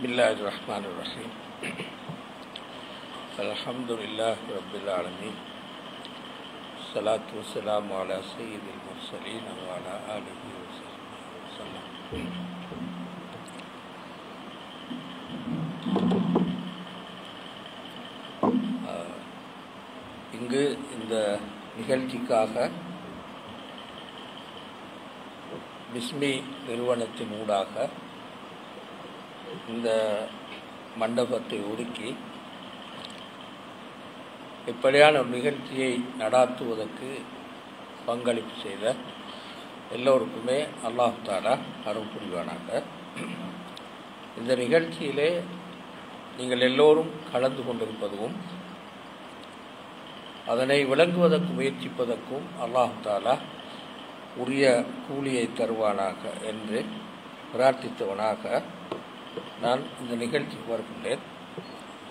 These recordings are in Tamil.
Bismillahirrahmanirrahim. Alhamdulillahi Rabbil Alameen. Salatu wassalamu ala sayyidil mursaleen wa ala alihi wa sahbihi wa sallam. இங்கு இந்த நிகழ்ச்சிக்காக பிஸ்மி நிறுவனத்தின் ஊடாக இந்த மண்டபத்தை ஒதுக்கி இப்படியான ஒரு நிகழ்ச்சியை நடாத்துவதற்கு பங்களிப்பு செய்த எல்லோருக்குமே அல்லாஹ் தஆலா அருள் புரிவானாக. இந்த நிகழ்ச்சியிலே நீங்கள் எல்லோரும் கலந்து கொண்டிருப்பதும் அதனை விளங்குவதற்கு முயற்சிப்பதற்கும் அல்லாஹ் தஆலா உரிய கூலியை தருவானாக என்று பிரார்த்தித்தவனாக நான் இந்த நிகழ்ச்சிக்கு வருகின்றேன்.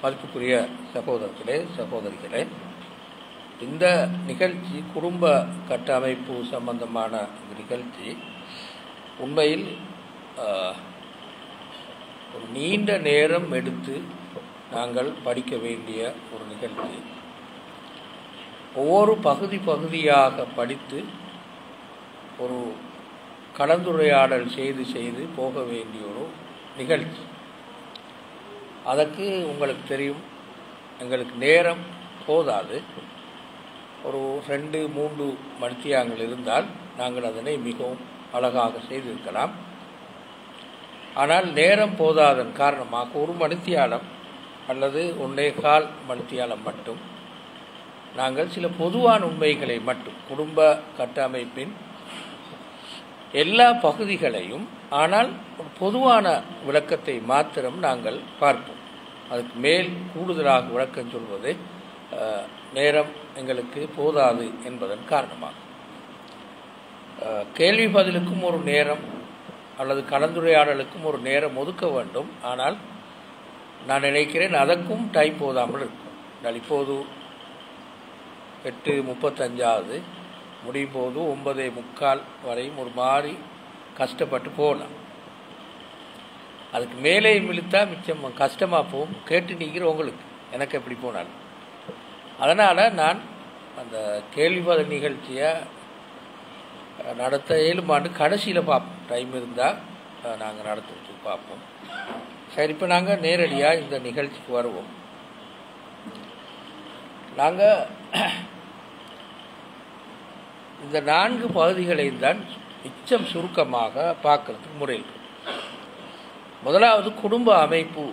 மதிப்புக்குரிய சகோதரர்களே, சகோதரிகளே, இந்த நிகழ்ச்சி குடும்ப கட்டமைப்பு சம்பந்தமான நிகழ்ச்சி உண்மையில் ஒரு நீண்ட நேரம் எடுத்து நாங்கள் படிக்க வேண்டிய ஒரு நிகழ்ச்சி. ஒவ்வொரு பகுதியாக படித்து ஒரு கலந்துரையாடல் செய்து போக வேண்டிய ஒரு நிகழ்ச்சி. அதற்கு உங்களுக்கு தெரியும், எங்களுக்கு நேரம் போதாது. ஒரு 2-3 மணித்தியாங்கள் இருந்தால் நாங்கள் அதனை மிகவும் அழகாக செய்திருக்கலாம். ஆனால் நேரம் போதாதன் காரணமாக 1 மணித்தியாலம் அல்லது 1.25 மணித்தியாலம் மட்டும் நாங்கள் சில பொதுவான உண்மைகளை மட்டும் குடும்ப கட்டமைப்பின் எல்லா பகுதிகளையும், ஆனால் ஒரு பொதுவான விளக்கத்தை மாத்திரம் நாங்கள் பார்ப்போம். அதுக்கு மேல் கூடுதலாக விளக்கம் சொல்வது நேரம் எங்களுக்கு போதாது என்பதன் காரணமாக கேள்வி பதிலுக்கும் ஒரு நேரம் அல்லது கலந்துரையாடலுக்கும் ஒரு நேரம் ஒதுக்க வேண்டும். ஆனால் நான் நினைக்கிறேன் அதற்கும் டைம் போதாமல் இருக்கும். இப்போது 8:35 முடியும் போது 9:45 வரையும் ஒரு மாதிரி கஷ்டப்பட்டு போகலாம். அதுக்கு மேலே இழுத்தா மிச்சம் கஷ்டமாக போகும். கேட்டு நிற்கிறவங்களுக்கு எனக்கு எப்படி போனாலும். அதனால் நான் அந்த கேள்வி பதில் நிகழ்ச்சியை நடத்த 7 ஆண்டு கடைசியில் பார்ப்போம். டைம் இருந்தால் நாங்கள் நடத்துறதுக்கு பார்ப்போம். சரி, இப்போ நாங்கள் நேரடியாக இந்த நிகழ்ச்சிக்கு வருவோம். நாங்கள் இந்த 4 பகுதிகளையும் தான் மிச்சம் சுருக்கமாக பார்க்கறதுக்கு முறையில். முதலாவது குடும்ப அமைப்பு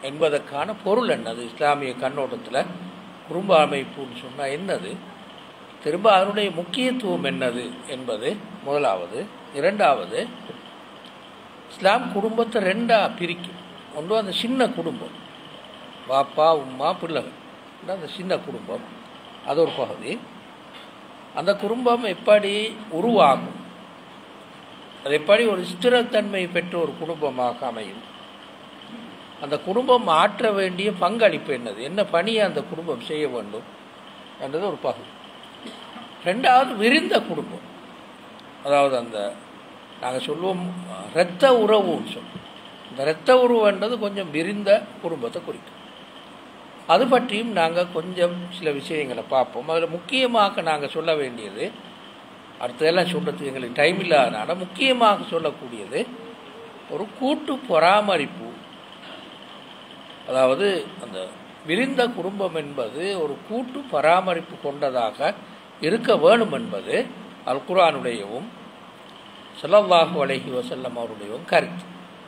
என்பதற்கான பொருள் என்னது, இஸ்லாமிய கண்ணோட்டத்தில் குடும்ப அமைப்புன்னு சொன்னால் என்னது, திரும்ப அதனுடைய முக்கியத்துவம் என்னது என்பது முதலாவது. இரண்டாவது, இஸ்லாம் குடும்பத்தை 2ஆக பிரிக்கும். ஒன்று அந்த சின்ன குடும்பம், பாப்பா உம்மா பிள்ளைகள், அந்த சின்ன குடும்பம், அது ஒரு பகுதி. அந்த குடும்பம் எப்படி உருவாகும், அது எப்படி ஒரு ஸ்திரத்தன்மை பெற்ற ஒரு குடும்பமாக அமையும், அந்த குடும்பம் ஆற்ற வேண்டிய பங்களிப்பு என்னது, என்ன பணியை அந்த குடும்பம் செய்ய வேண்டும் என்றது ஒரு பகுதி. ரெண்டாவது விரிந்த குடும்பம், அதாவது அந்த நாங்கள் சொல்லுவோம் இரத்த உறவுன்னு சொல்லுவோம். இந்த இரத்த உறவுன்றது கொஞ்சம் விரிந்த குடும்பத்தை குறிக்கும். அது பற்றியும் நாங்கள் கொஞ்சம் சில விஷயங்களை பார்ப்போம். அதில் முக்கியமாக நாங்கள் சொல்ல வேண்டியது, அடுத்ததெல்லாம் சொல்கிறதுக்கு எங்களுக்கு டைம் இல்லாதனால முக்கியமாக சொல்லக்கூடியது ஒரு கூட்டு பராமரிப்பு. அதாவது அந்த விரிந்த குடும்பம் என்பது ஒரு கூட்டு பராமரிப்பு கொண்டதாக இருக்க வேணும் என்பது அல் குர்ஆனுடையவும் ஸல்லல்லாஹு அலைஹி வஸல்லம் அவருடையவும் கருத்து.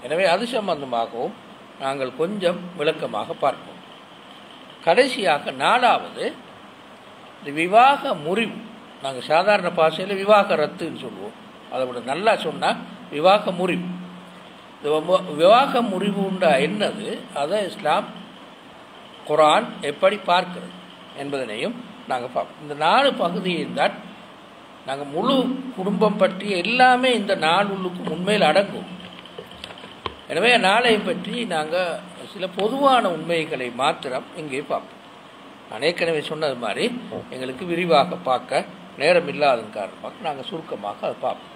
எனவே அது சம்பந்தமாகவும் நாங்கள் கொஞ்சம் விளக்கமாக பார்ப்போம். கடைசியாக 4வது இந்த விவாக முறிவு. நாங்கள் சாதாரண பாஷையில் விவாக ரத்துன்னு சொல்லுவோம். அதை விட நல்லா சொன்னால் விவாக முறிவு. விவாக முறிவுண்டா என்னது, அதை இஸ்லாம் குர்ஆன் எப்படி பார்க்கிறது என்பதனையும் நாங்கள் பார்ப்போம். இந்த 4 பகுதியில் தான் நாங்கள் முழு குடும்பம் பற்றி எல்லாமே இந்த 4 உண்மையில் அடங்கும். எனவே நாளை பற்றி நாங்கள் சில பொதுவான உண்மைகளை மாத்திரம் இங்கே பார்ப்போம். நான் ஏற்கனவே சொன்னது மாதிரி எங்களுக்கு விரிவாக பார்க்க நேரம் இல்லாதன் காரணமாக நாங்கள் சுருக்கமாக அதை பார்ப்போம்.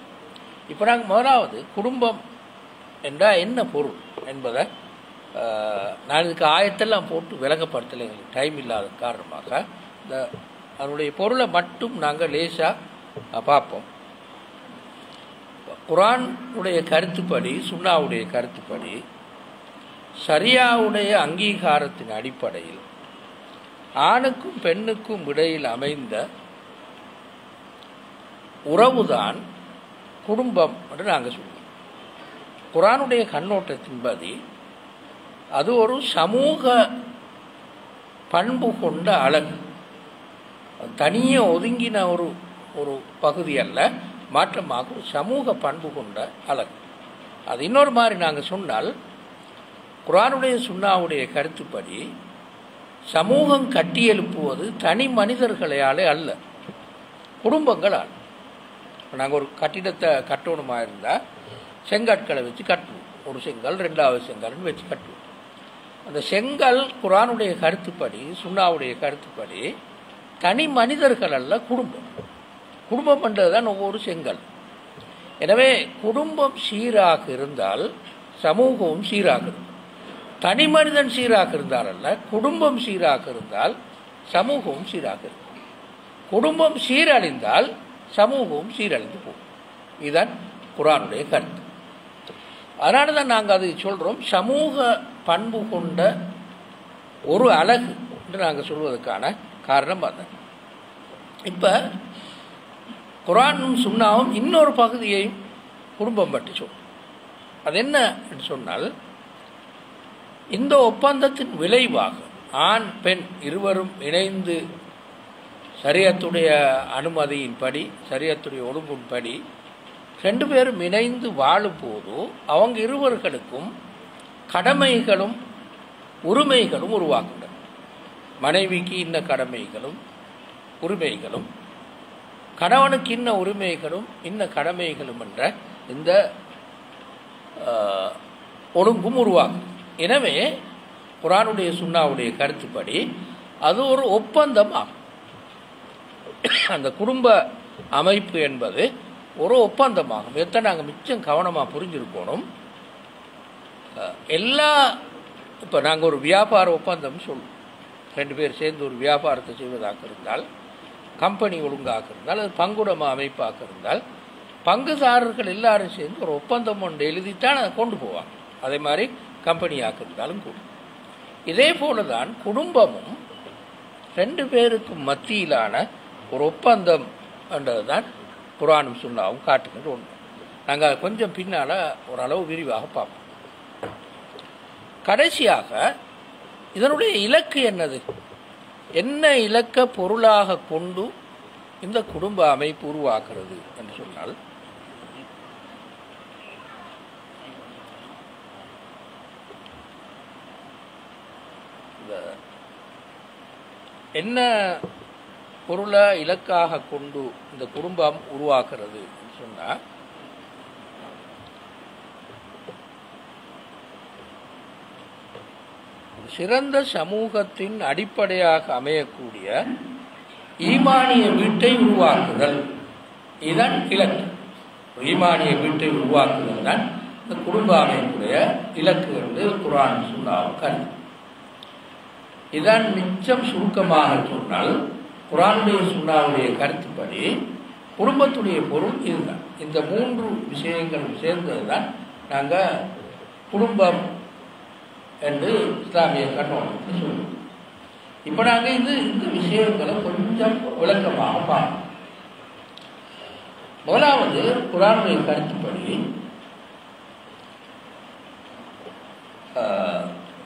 இப்போ நாங்கள் முதலாவது குடும்பம் என்றால் என்ன பொருள் என்பதை நான் இதுக்கு ஆயத்தெல்லாம் போட்டு விளங்கப்படுத்தலை, எங்களுக்கு டைம் இல்லாத காரணமாக இந்த அதனுடைய பொருளை மட்டும் நாங்கள் லேசாக பார்ப்போம். குர்ஆனுடைய கருத்துப்படி, சுன்னாவுடைய கருத்துப்படி, ஷரியாவுடைய அங்கீகாரத்தின் அடிப்படையில் ஆணுக்கும் பெண்ணுக்கும் இடையில் அமைந்த உறவுதான் குடும்பம் என்று நாங்கள் சொல்லுவோம். குர்ஆனுடைய கண்ணோட்டத்தின்படி அது ஒரு சமூக பண்பு கொண்ட அழகு, தனியே ஒதுங்கின ஒரு ஒரு பகுதி அல்ல, மாற்றமாக ஒரு சமூக பண்பு கொண்ட அழகு. அது இன்னொரு மாதிரி நாங்கள் சொன்னால், குர்ஆனுடைய சுன்னாவுடைய கருத்துப்படி சமூகம் கட்டியெழுப்புவது தனி மனிதர்களாலே அல்ல, குடும்பங்களால். நாங்கள் ஒரு கட்டிடத்தை கட்டணுமா இருந்தால் செங்கற்களை வச்சு கட்டுவோம், ஒரு செங்கல் ரெண்டாவது செங்கல்னு வச்சு கட்டுவோம். அந்த செங்கல் குர்ஆனுடைய கருத்துப்படி, சுன்னாவுடைய கருத்துப்படி தனி மனிதர்கள் அல்ல, குடும்பம். குடும்பம் பண்ணுறது தான் ஒவ்வொரு செங்கல். எனவே குடும்பம் சீராக இருந்தால் சமூகமும் சீராக இருக்கும். தனி மனிதன் சீராக இருந்தால் அல்ல, குடும்பம் சீராக இருந்தால் சமூகமும் சீராக இருக்கும். குடும்பம் சீரழிந்தால் சமூகமும் சீரழிந்து போகும். இதுதான் குர்ஆனுடைய கருத்து. அதனால தான் நாங்கள் அதை சொல்கிறோம், சமூக பண்பு கொண்ட ஒரு அழகு என்று நாங்கள் சொல்வதற்கான காரணம் அதுதான். இப்போ குர்ஆனும் சுன்னாவும் இன்னொரு பகுதியையும் குடும்பம் பற்றி சொல்லும். அது என்ன என்று சொன்னால், இந்த ஒப்பந்தத்தின் விளைவாக ஆண் பெண் இருவரும் இணைந்து ஷரியத்துடைய அனுமதியின்படி, ஷரியத்துடைய ஒழுங்கின்படி ரெண்டு பேரும் இணைந்து வாழும்போது அவங்க இருவர்களுக்கும் கடமைகளும் உரிமைகளும் உருவாக்குகின்றன. மனைவிக்கு இன்ன கடமைகளும் உரிமைகளும், கணவனுக்கு இன்ன உரிமைகளும் இன்ன கடமைகளும் என்ற இந்த ஒழுங்கும் உருவாகும். எனவே குர்ஆனுடைய சுன்னாவுடைய கருத்துப்படி அது ஒரு ஒப்பந்தம் ஆகும். அந்த குடும்ப அமைப்பு என்பது ஒரு ஒப்பந்தமாகும். எத்தனை நாங்கள் மிச்சம் கவனமாக புரிஞ்சிருக்கணும். எல்லா இப்போ நாங்கள் ஒரு வியாபார ஒப்பந்தம் சொல்லுவோம், ரெண்டு பேர் சேர்ந்து ஒரு வியாபாரத்தை செய்வதாக இருந்தால், கம்பெனி ஒழுங்காக இருந்தால், அது பங்குடம அமைப்பாக இருந்தால், பங்குதாரர்கள் எல்லாரும் சேர்ந்து ஒரு ஒப்பந்தம் ஒன்று எழுதித்தான் அதை கொண்டு போவாங்க. அதே மாதிரி கம்பெனியாக இருந்தாலும் கூட இதே போல தான் குடும்பமும் ரெண்டு பேருக்கும் மத்தியிலான ஒரு ஒப்பந்தம் என்றது தான் குர்ஆனும் சுன்னாவும் காட்டுகின்ற ஒன்று. நாங்கள் கொஞ்சம் பின்னால் ஓரளவு விரிவாக பார்ப்போம். கடைசியாக இதனுடைய இலக்கு என்னது, என்ன இலக்க பொருளாக கொண்டு இந்த குடும்ப அமைப்பு உருவாக்குறது என்று சொன்னால், என்ன பொருளை இலக்காக கொண்டு இந்த குடும்பம் உருவாக்குறது சொன்னால், சிறந்த சமூகத்தின் அடிப்படையாக அமையக்கூடிய ஈமானிய வீட்டை உருவாக்குதல், இதன் இலக்கு. ஈமானிய வீட்டை உருவாக்குதல் தான் இந்த குடும்ப அமைப்புடைய இலக்கு என்று குர்ஆன் சுன்னாவும் கருத்து. இதான் மிச்சம் சுருக்கமாக சொன்னால், குர்ஆனுடைய சுன்னாவுடைய கருத்துப்படி குடும்பத்துடைய பொருள் இதுதான். இந்த மூன்று விஷயங்களும் சேர்ந்தது தான் நாங்கள் குடும்பம் என்று இஸ்லாமிய கண்ணோட்டத்தில் சொல்லுவோம். இப்போ நாங்கள் இந்த விஷயங்களை கொஞ்சம் விளக்கமாக பார்ப்போம். முதலாவது, குர்ஆனுடைய கருத்துப்படி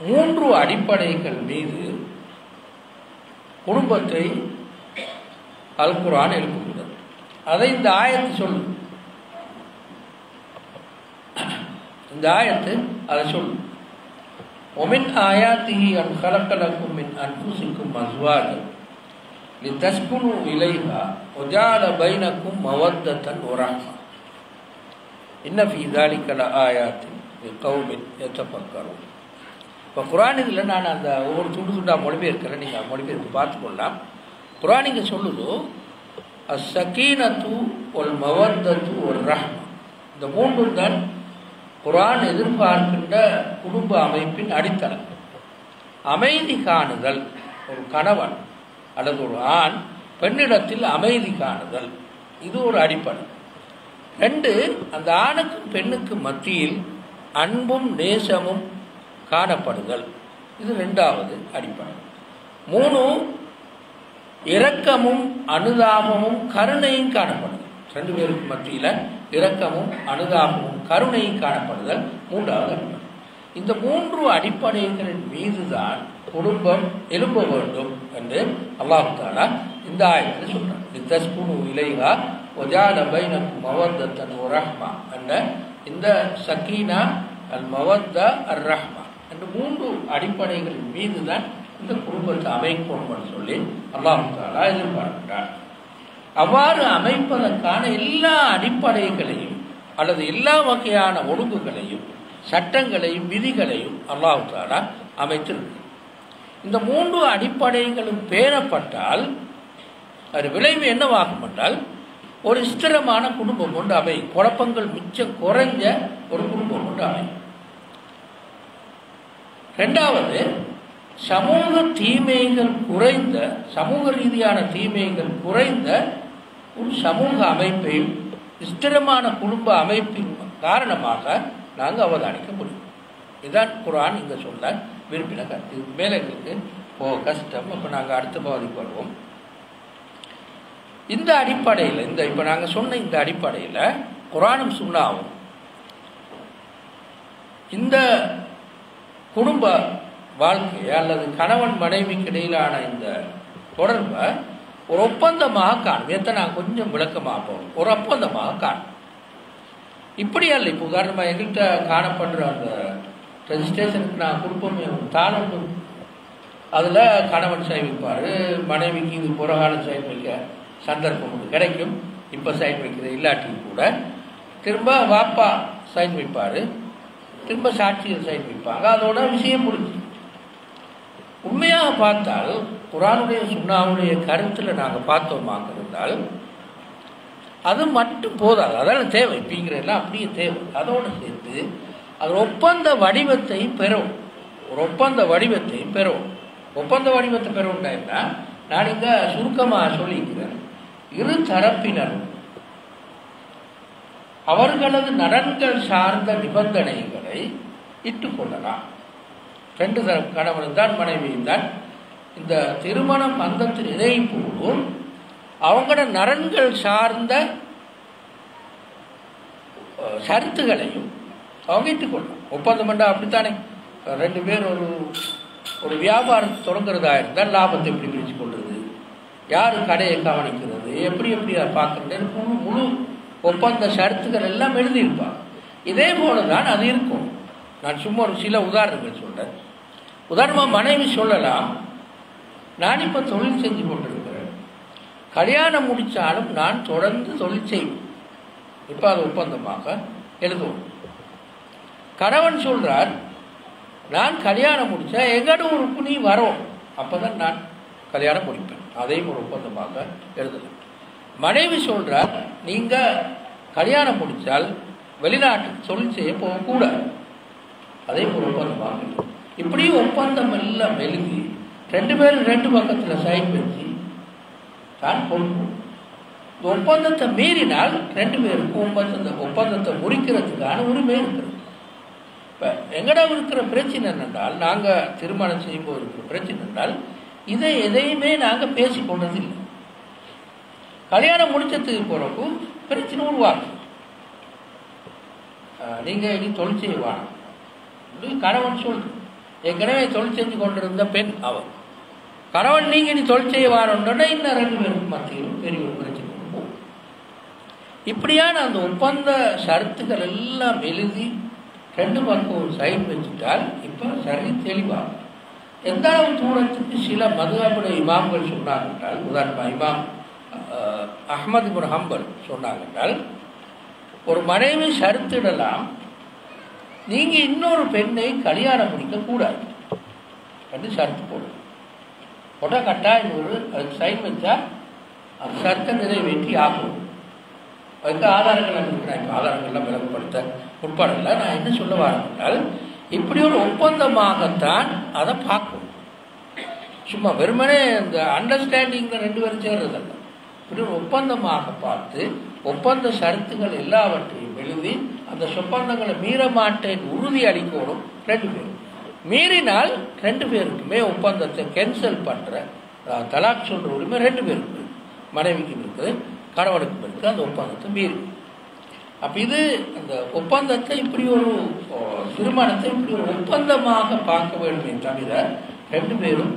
மூன்று அடிப்படைகள் மீது குடும்பத்தை அல் குர்ஆன் எழுப்புகிறது. அதை இந்த ஆயத்து சொல்லு, இந்த ஆயத்து அதை சொல்லு. ومن آياته أن خلق لكم من أنفسكم أزواجا لتسكنوا إليها وجعل بينكم مودة ورحمة إن في ذلك لآيات لقوم يتفكرون. இப்போ குர்ஆன் இதில் நான் அந்த ஒவ்வொரு துண்டு துண்டாக மொழிபெயர்க்கிறேன், நீங்கள் மொழிபெயர்ப்பு பார்த்துக்கொள்ளலாம். குர்ஆன் இங்கே சொல்லுது, அஸ்ஸகீனத்து ஒல் மவத்தத்து ஒரு ரஹ்மா, இந்த மூன்றும் தான் குர்ஆன் எதிர்பார்க்கின்ற குடும்ப அமைப்பின் அடித்தளம். அமைதி காணுதல், ஒரு கணவன் அல்லது ஒரு ஆண் பெண்ணிடத்தில் அமைதி காணுதல், இது ஒரு அடிப்படை. 2, அந்த ஆணுக்கும் பெண்ணுக்கும் மத்தியில் அன்பும் நேசமும் காணப்படுதல், இது 2வது அடிப்படை. 3, இரக்கமும் அனுதாபமும் கருணையும் காணப்படுதல். 2 பேருக்கு மத்தியில் இரக்கமும் அனுதாபமும் கருணையும் காணப்படுதல் 3வது அடிப்படை. இந்த 3 அடிப்படைகளின் மீதுதான் குடும்பம் எழும்ப வேண்டும் என்று அல்லாஹ் தஆலா இந்த ஆயத்தில் சொல்றார். லிதஸ்குனு இலைஹா வஜஅல பைனக்கும் மவத்தன் வரஹ்மா என்ற இந்த சகீனா அல் மவத்தா அர் ரஹ்மா என்ற 3 அடிப்படைகளின் மீதுதான் இந்த குடும்பத்தை அமைக்கணும்னு சொல்லி அல்லாஹ் தஆலா எதிர்பார்க்கிறார். அவ்வாறு அமைப்பதற்கான எல்லா அடிப்படைகளையும் அல்லது எல்லா வகையான ஒழுங்குகளையும் சட்டங்களையும் விதிகளையும் அல்லாஹ் தஆலா அமைத்திருக்கு. இந்த 3 அடிப்படைகளும் பேணப்பட்டால் அது விளைவு என்னவாகும் என்றால் ஒரு ஸ்திரமான குடும்பம் கொண்டு அமையும். குழப்பங்கள் மிச்சம் குறைஞ்ச ஒரு குடும்பம் கொண்டு அமையும். 2வது, சமூக தீமைகள் குறைந்த, சமூக ரீதியான தீமைகள் குறைந்த ஒரு சமூக அமைப்பையும் ஸ்திரமான குடும்ப அமைப்பின் காரணமாக நாங்கள் அவதானிக்க முடியும். இதுதான் குர்ஆன் இங்கே சொல்ல விரும்பின கருத்து. இது மேலே எங்களுக்கு கஷ்டம். இப்போ நாங்கள் அடுத்த பகுதிக்கு வருவோம். இந்த அடிப்படையில் இப்போ நாங்கள் சொன்ன இந்த அடிப்படையில் குர்ஆனும் சுன்னாவும் இந்த குடும்ப வாழ்க்கையை அல்லது கணவன் மனைவிக்கு இடையிலான இந்த தொடர்பை ஒரு ஒப்பந்தமாக காணும். இதை நான் கொஞ்சம் விளக்கமாக போகும். ஒரு ஒப்பந்தமாக காணும். இப்படி அல்ல. இப்போ உதாரணமாக எங்கள்கிட்ட காணப்படுற அந்த ரெஜிஸ்ட்ரேஷனுக்கு நான் கொடுப்போமே தாளம், அதில் கணவன் சைன் வைப்பார், மனைவிக்கு இது புறகாலம் சைன் வைக்க சந்தர்ப்பம் கிடைக்கும். இப்போ சைன் வைக்கிறது இல்லாட்டியும் கூட திரும்ப வாப்பா சைன் வைப்பார், திரும்ப சாட்சிகள் சைன் வைப்பாங்க. அதோட விஷயம் முடிஞ்சு. உண்மையாக பார்த்தால் குர்ஆனுடைய சுன்னாவுடைய கருத்தில் நாங்கள் பார்த்தோமாக இருந்தால் அது மட்டும் போதாது. அதெல்லாம் தேவை. இப்படிங்கிறதெல்லாம் அப்படியே தேவை. அதோடு சேர்த்து அது ஒப்பந்த வடிவத்தையும் பெறும். ஒரு ஒப்பந்த வடிவத்தையும் பெறும். ஒப்பந்த வடிவத்தை பெறும்னா என்ன, நான் இங்கே சுருக்கமாக சொல்லிக்கிறேன். இரு தரப்பினரும் அவர்களது நலன்கள் சார்ந்த நிபந்தனைகளை இட்டுக்கொள்ளலாம். 2 தரப்பு கணவன் தான் மனைவியும் தான் இந்த திருமண பந்தத்தின் இணைப்போடு அவங்களோட நலன்கள் சார்ந்த சருத்துகளையும் அவங்க இட்டுக்கொள்ளலாம். ஒப்பந்தம் பண்ணா அப்படித்தானே. 2 பேர் ஒரு வியாபாரத்தை தொடங்குறதா இருந்தால் லாபத்தை எப்படி பிரித்து கொள்வது, யார் கடையை கவனிக்கிறது, எப்படி அதை பார்க்கறது, முழு ஒப்பந்த சருத்துக்கள் எல்லாம் எழுதியிருப்பாங்க. இதே போல தான் அது இருக்கும். நான் சும்மா ஒரு சில உதாரணங்கள் சொல்கிறேன். உதாரணமாக மனைவி சொல்லலாம், நான் இப்போ தொழில் செஞ்சு கொண்டிருக்கிறேன், கல்யாணம் முடித்தாலும் நான் தொடர்ந்து தொழில் செய்வேன். இப்போ அது ஒப்பந்தமாக எழுதுவோம். கணவன் சொல்கிறார், நான் கல்யாணம் முடித்தா எங்கட ஊருக்கு நீ வரோம், அப்போ தான் நான் கல்யாணம் முடிப்பேன். அதையும் ஒரு ஒப்பந்தமாக எழுதலாம். மனைவி சொல்கிறார், நீங்கள் கல்யாணம் முடித்தால் வெளிநாட்டுக்கு தொழில் செய்ய போகக்கூடாது, அதையும் ஒரு ஒப்பந்தமாக. இப்படி ஒப்பந்தம் எல்லாம் எழுதி 2 பேரும் 2 பக்கத்தில் சைன் வச்சு தான் கொடுக்கும். இந்த ஒப்பந்தத்தை மீறினால் 2 பேருக்கும் ஒப்பந்தத்தை முறிக்கிறதுக்கான உரிமை இருக்கிறது. இப்போ எங்கடா இருக்கிற பிரச்சனை என்னென்றால், நாங்கள் திருமணம் செய்யும்போது இருக்கிற பிரச்சனை என்றால் இதை எதையுமே நாங்கள் பேசிக்கொண்டதில்லை. கல்யாணம் முடிச்சதுக்கு பிறகு பிரச்சனை உருவாக்கும். நீங்கள் இனி தொழில் செய்வாங்க கணவன் சொல்லுது. ஏற்கனவே தொழில் செஞ்சு கொண்டிருந்த பெண் அவன். கணவன் நீங்கள் இனி தொழில் செய்வாருன்னா இன்னும் 2 பேருக்கு மத்தியில் பெரிய ஒரு பிரச்சனை போகும். இப்படியான அந்த ஒப்பந்த சரத்துக்கள் எல்லாம் எழுதி 2 பக்கம் சைன் வச்சுட்டால் இப்போ சரி தெளிவாகும். எந்த அளவு தூரத்துக்கு சில மதுஹபுடைய இமாம்கள் சொன்னாங்க என்றால், உதாரணமாக இமாம் அஹ்மத் இப்னு ஹம்பல் சொன்னாங்க என்றால், ஒரு மனைவி சருத்திடலாம், நீங்கள் இன்னொரு பெண்ணை கல்யாணம் முடிக்கக்கூடாது என்று சருத்து போட்டால் கட்டாயம் அதுக்கு சைன் வச்சா அந்த சருத்தை நிறைவேற்றி ஆகும். அதுக்கு ஆதாரங்கள் இருக்கிறேன். இப்போ ஆதாரங்கள்லாம் விளக்கப்படுத்த உட்படல. நான் என்ன சொல்ல வரேன்னால், இப்படி ஒரு ஒப்பந்தமாகத்தான் அதை பார்க்கணும். சும்மா வெறுமனே இந்த அண்டர்ஸ்டாண்டிங்கில் 2 பேரும் சேர்றதல்ல. இப்படி ஒரு ஒப்பந்தமாக பார்த்து ஒப்பந்த சரத்துகள் எல்லாவற்றையும் எழுதி அந்த ஒப்பந்தங்களை மீற மாட்டேன் உறுதி அளிக்கணும் 2 பேரும். மீறினால் 2 பேருக்குமே ஒப்பந்தத்தை கேன்சல் பண்ணுற தலாக் சொல்கிற உரிமை 2 பேருக்கு இருக்குது. மனைவிக்கும் இருக்குது, கணவனுக்கும் இருக்குது. அந்த ஒப்பந்தத்தை மீறி அப்போ இது அந்த ஒப்பந்தத்தை இப்படி ஒரு திருமணத்தை இப்படி ஒரு ஒப்பந்தமாக பார்க்க வேண்டுமே தவிர 2 பேரும்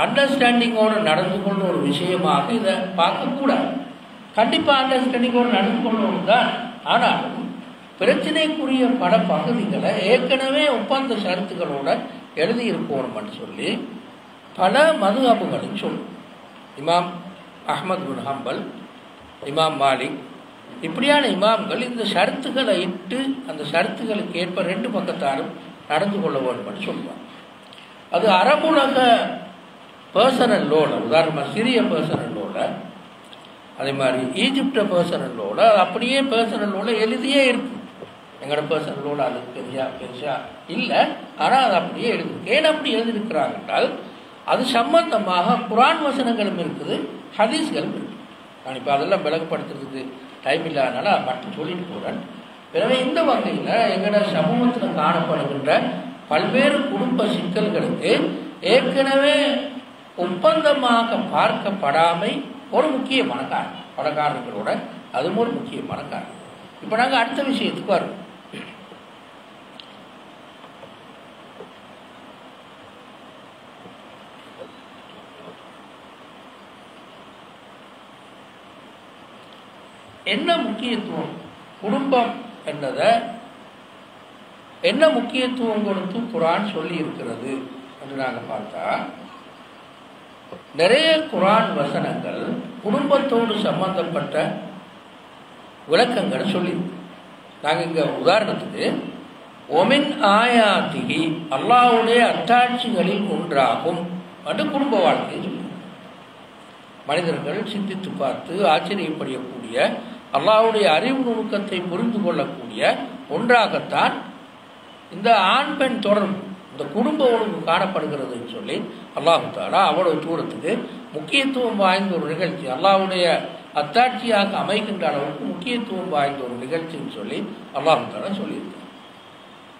அண்டர்ஸ்டாண்டிங்கோடு நடந்து கொண்ட ஒரு விஷயமாக இதை பார்க்கக்கூடாது. கண்டிப்பாக அண்டர்ஸ்டாண்டிங்கோடு நடந்து கொள்ளணும் தான். ஆனாலும் பிரச்சனைக்குரிய பல பகுதிகளை ஏற்கனவே ஒப்பந்த சரத்துகளோடு எழுதியிருக்கணும்னு சொல்லி பல மதுஹபுகளும் சொல்லும். இமாம் அஹ்மத் பின் ஹம்பல், இமாம் மாலிக், இப்படியான இமாம்கள் இந்த ஷரத்துகளை இட்டு அந்த ஷரத்துகளுக்கு ஏற்ப 2 பக்கத்தாரும் நடந்து கொள்ள வேண்டும்னு சொல்லுவாங்க. அது அரபுலக பர்சனல் லோவில், உதாரணமாக சிரிய பர்சனல் லோவில், அதே மாதிரி ஈஜிப்ட பர்சனல் லோவில், அது அப்படியே பர்சனல் லோவில் எழுதியே இருக்குது. எங்களோட பர்சனல் லோவில் அது பெருசா இல்லை, ஆனால் அது அப்படியே எழுதிருக்கு. ஏன் அப்படி எழுதியிருக்கிறாங்க என்றால், அது சம்பந்தமாக குரான் வசனங்களும் இருக்குது, ஹதீஸ்களும் இருக்குது. நான் இப்போ அதெல்லாம் விளக்கப்படுத்துறதுக்கு டைம் இல்லாதனால மட்டும் சொல்லிட்டு போகிறேன். எனவே இந்த வகையில் எங்களோட சமூகத்தில் காணப்படுகின்ற பல்வேறு குடும்ப சிக்கல்களுக்கு ஏற்கனவே ஒப்பந்தமாக பார்க்கப்படாமை ஒரு முக்கியமான காரணம். பல காரணங்களோட அதுவும் ஒரு முக்கியமான காரணம். இப்போ நாங்கள் அடுத்த விஷயத்துக்கு வருவோம். என்ன முக்கியத்துவம் குடும்பம் என்னதை என்ன முக்கியத்துவம் கொடுத்து குரான் சொல்லி இருக்கிறது என்று நாங்கள் பார்த்தா, நிறைய குரான் வசனங்கள் குடும்பத்தோடு சம்பந்தப்பட்ட விளக்கங்களை சொல்லியிருக்கு. நாங்கள் இங்கே உதாரணத்துக்கு ஒமின் ஆயாத்திகி அல்லாஹ்வுடைய அத்தாட்சிகளில் ஒன்றாகும் என்று குடும்ப வாழ்க்கையை சொல்லி மனிதர்கள் சிந்தித்து பார்த்து ஆச்சரியப்படக்கூடிய அல்லாஹ்வுடைய அறிவு நுணுக்கத்தை புரிந்து கொள்ளக்கூடிய ஒன்றாகத்தான் இந்த ஆண் பெண் தொடர்பு, இந்த குடும்ப ஒழுங்கு காணப்படுகிறதுன்னு சொல்லி அல்லாஹ் தஆலா அவ்வளவு தூரத்துக்கு முக்கியத்துவம் வாய்ந்த ஒரு நிகழ்ச்சி, அல்லாஹ்வுடைய அத்தாட்சியாக அமைகின்ற அளவுக்கு முக்கியத்துவம் வாய்ந்த ஒரு நிகழ்ச்சின்னு சொல்லி அல்லாஹ் தஆலா சொல்லியிருக்கார்.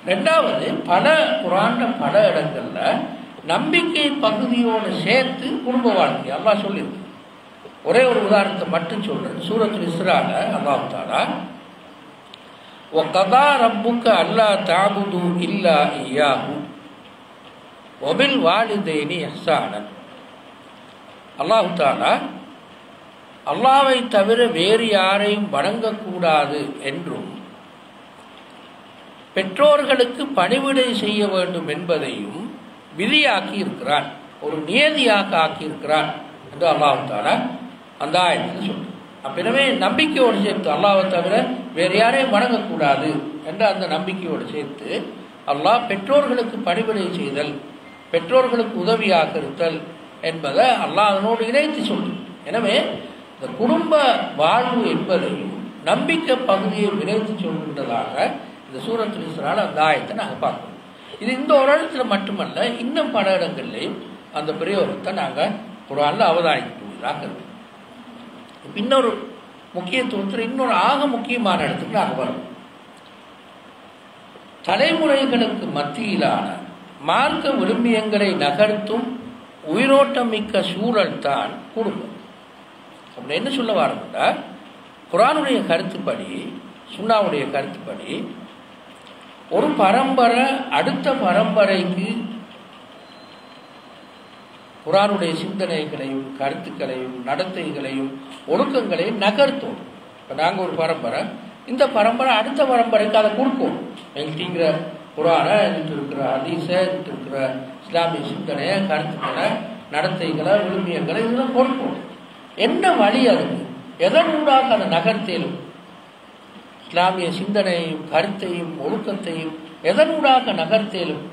2வது, பல குர்ஆன்ல பல இடங்கள்ல நம்பிக்கை பகுதியோடு சேர்த்து குடும்ப வாழ்க்கை அல்லாஹ் சொல்லியிருக்கு. ஒரே ஒரு உதாரணத்தை மட்டும் சொல்றேன். சூரத்துல் இஸ்ரால அல்லாஹ் தஆலா وَقَضَى رَبُّكَ أَلَّا تَعْبُدُوا إِلَّا إِيَّاهُ وَبِالْوَالِدَيْنِ إِحْسَانًا அல்லாஹ் தஆலா அல்லாஹ்வை தவிர வேறு யாரையும் வணங்கக்கூடாது என்றும் பெற்றோர்களுக்கு பணிவிடை செய்ய வேண்டும் என்பதையும் விதியாக்கி இருக்கிறான், ஒரு நியதியாக ஆக்கியிருக்கிறான் என்று அல்லாஹ் தஆலா அந்த ஆயத்தில் சொல்றான். எனவே நம்பிக்கையோடு சேர்த்து அல்லாஹ்வை தவிர வேறு யாரையும் வணங்கக்கூடாது என்ற அந்த நம்பிக்கையோடு சேர்த்து அல்லாஹ் பெற்றோர்களுக்கு பணிவிடை செய்தல், பெற்றோர்களுக்கு உதவியாக இருத்தல் என்பதை அல்லாஹ் அதனோடு இணைத்து சொல்றான். எனவே இந்த குடும்ப வாழ்வு என்பதையும் நம்பிக்கை பகுதியை இணைத்து சொல்கின்றதாக இந்த சூரத்துல் இஸ்ரால அந்த ஆயத்தை நாங்கள் பார்க்கணும். இது இந்த ஒரு இடத்துல மட்டுமல்ல, இன்னும் பல இடங்கள்லையும் அந்த பிரயோகத்தை நாங்கள் குர்ஆன்ல அவதானிக்கக்கூடியதாக இருக்கு. இன்னொரு முக்கியத்துவத்தில் இன்னொரு ஆக முக்கியமான இடத்துக்கு நாங்கள் வரோம். தலைமுறைகளுக்கு மத்தியிலான மார்க்க விரும்பியங்களை நகர்த்தும் உயிரோட்டம் மிக்க சூழல் தான் குடும்பம். அப்படி என்ன சொல்ல வரோம்னா, குர்ஆனுடைய கருத்துப்படி, சுன்னாவுடைய கருத்துப்படி ஒரு பரம்பரை அடுத்த பரம்பரைக்கு குர்ஆனுடைய சிந்தனைகளையும் கருத்துக்களையும் நடத்தைகளையும் ஒழுக்கங்களையும் நகர்த்தும். இப்போ நாங்கள் ஒரு பரம்பரை, இந்த பரம்பரை அடுத்த பரம்பரைக்கு அதை கொடுக்கும். எங்கிட்ட குர்ஆனை, எங்கிட்ட இருக்கிற ஹதீஸை, எங்கிட்ட இருக்கிற இஸ்லாமிய சிந்தனையை, கருத்துக்களை, நடத்தைகளை, விழுமியங்களை இதெல்லாம் கொடுக்கும். என்ன வழி அதுக்கு? எதனூடாக அதை நகர்த்தேலும் இஸ்லாமிய சிந்தனையையும் கருத்தையும் ஒழுக்கத்தையும் எதனூடாக நகர்த்தேலும்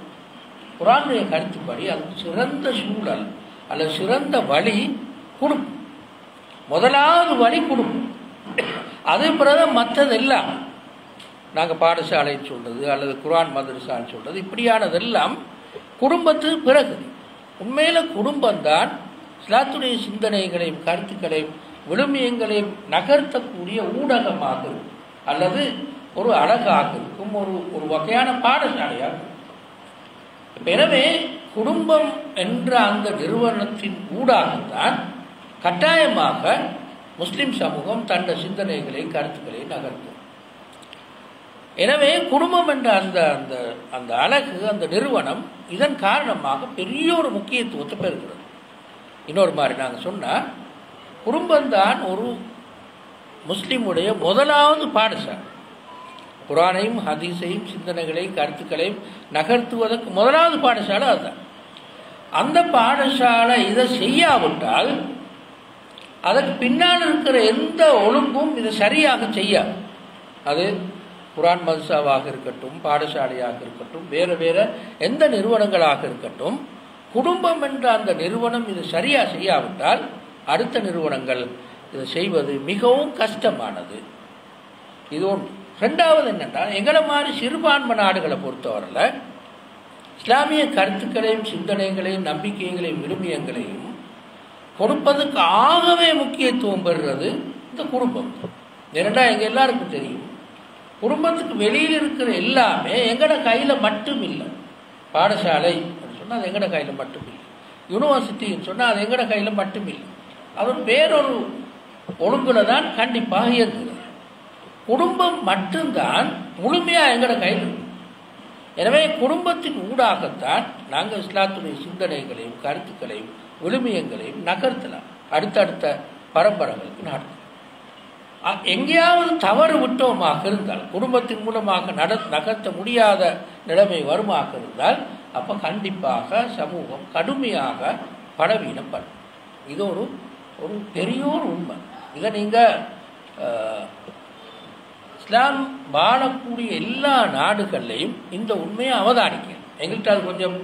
குர்ஆனுடைய கருத்துப்படி அதுக்கு சிறந்த சூழல் அல்லது சிறந்த வழி குடும்பம். முதலாவது வழி குடும்பம். அதே பிறகு மற்றதெல்லாம் நாங்கள் பாடசாலைன்னு சொல்கிறது அல்லது குர்ஆன் மதரசான்னு சொல்கிறது இப்படியானதெல்லாம் குடும்பத்துக்கு பிறகு. உண்மையில் குடும்பம்தான் இஸ்லாத்துடைய சிந்தனைகளையும் கருத்துக்களையும் விழுமியங்களையும் நகர்த்தக்கூடிய ஊடகமாக இருக்கும், அல்லது ஒரு அழகாக இருக்கும், ஒரு வகையான பாடசாலையாக இருக்கும். எனவே குடும்பம் என்ற அந்த நிறுவனத்தின் ஊடாகத்தான் கட்டாயமாக முஸ்லிம் சமூகம் தன்னுடைய சிந்தனைகளை கருத்துக்களை நகர்த்தும். எனவே குடும்பம் என்ற அந்த அந்த அந்த அழகு, அந்த நிறுவனம் இதன் காரணமாக பெரிய ஒரு முக்கியத்துவத்தை பெறுகிறது. இன்னொரு மாதிரி நாங்கள் சொன்னால், குடும்பம்தான் ஒரு முஸ்லீமுடைய முதலாவது பாடசாலை. குர்ஆனையும் ஹதீஸையும் சிந்தனைகளையும் கருத்துக்களையும் நகர்த்துவதற்கு முதலாவது பாடசாலை அதுதான். அந்த பாடசாலை இதை செய்யாவிட்டால் அதற்கு பின்னால் இருக்கிற எந்த ஒழுங்கும் இதை சரியாக செய்யாது. அது குர்ஆன் மதரசாவாக இருக்கட்டும், பாடசாலையாக இருக்கட்டும், வேறு வேறு எந்த நிறுவனங்களாக இருக்கட்டும், குடும்பம் என்ற அந்த நிறுவனம் இது சரியாக செய்யாவிட்டால் அடுத்த நிறுவனங்கள் இதை செய்வது மிகவும் கஷ்டமானது. இது ஒன்று. ரெண்டாவது என்னென்றால், எங்களை மாதிரி சிறுபான்மை நாடுகளை பொறுத்தவரையில் இஸ்லாமிய கருத்துக்களையும் சிந்தனைகளையும் நம்பிக்கைகளையும் விரும்பியங்களையும் கொடுப்பதற்கு ஆகவே முக்கியத்துவம் பெறுறது இந்த குடும்பம். ஏனென்றா எங்கள் எல்லாருக்கும் தெரியும், குடும்பத்துக்கு வெளியில் இருக்கிற எல்லாமே எங்களோட கையில் மட்டும் இல்லை. பாடசாலை சொன்னால் அது எங்களோட கையில் மட்டும் இல்லை, யூனிவர்சிட்டின்னு சொன்னால் அது எங்களோட கையில் மட்டும் இல்லை, அது வேறொரு ஒழுங்குல தான் கண்டிப்பாக இயங்குகிறது. குடும்பம் மட்டும்தான் முழுமையாக எங்களோட கையில் இருக்கு. எனவே குடும்பத்தின் ஊடாகத்தான் நாங்கள் இஸ்லாத்துடைய சிந்தனைகளையும் கருத்துக்களையும் விழுமியங்களையும் நகர்த்தலாம், அடுத்தடுத்த பரம்பரைகளுக்கு நடத்தலாம். எங்கேயாவது தவறு விட்டோமாக இருந்தால், குடும்பத்தின் மூலமாக நகர்த்த முடியாத நிலைமை வருமாக இருந்தால், அப்போ கண்டிப்பாக சமூகம் கடுமையாக பலவீனப்படும். இது ஒரு பெரியோர் உண்மை. இதை நீங்கள் இஸ்லாம் வாழக்கூடிய எல்லா நாடுகள்லையும் இந்த உண்மையை அவதானிக்கணும். எங்கள்கிட்ட அது கொஞ்சம்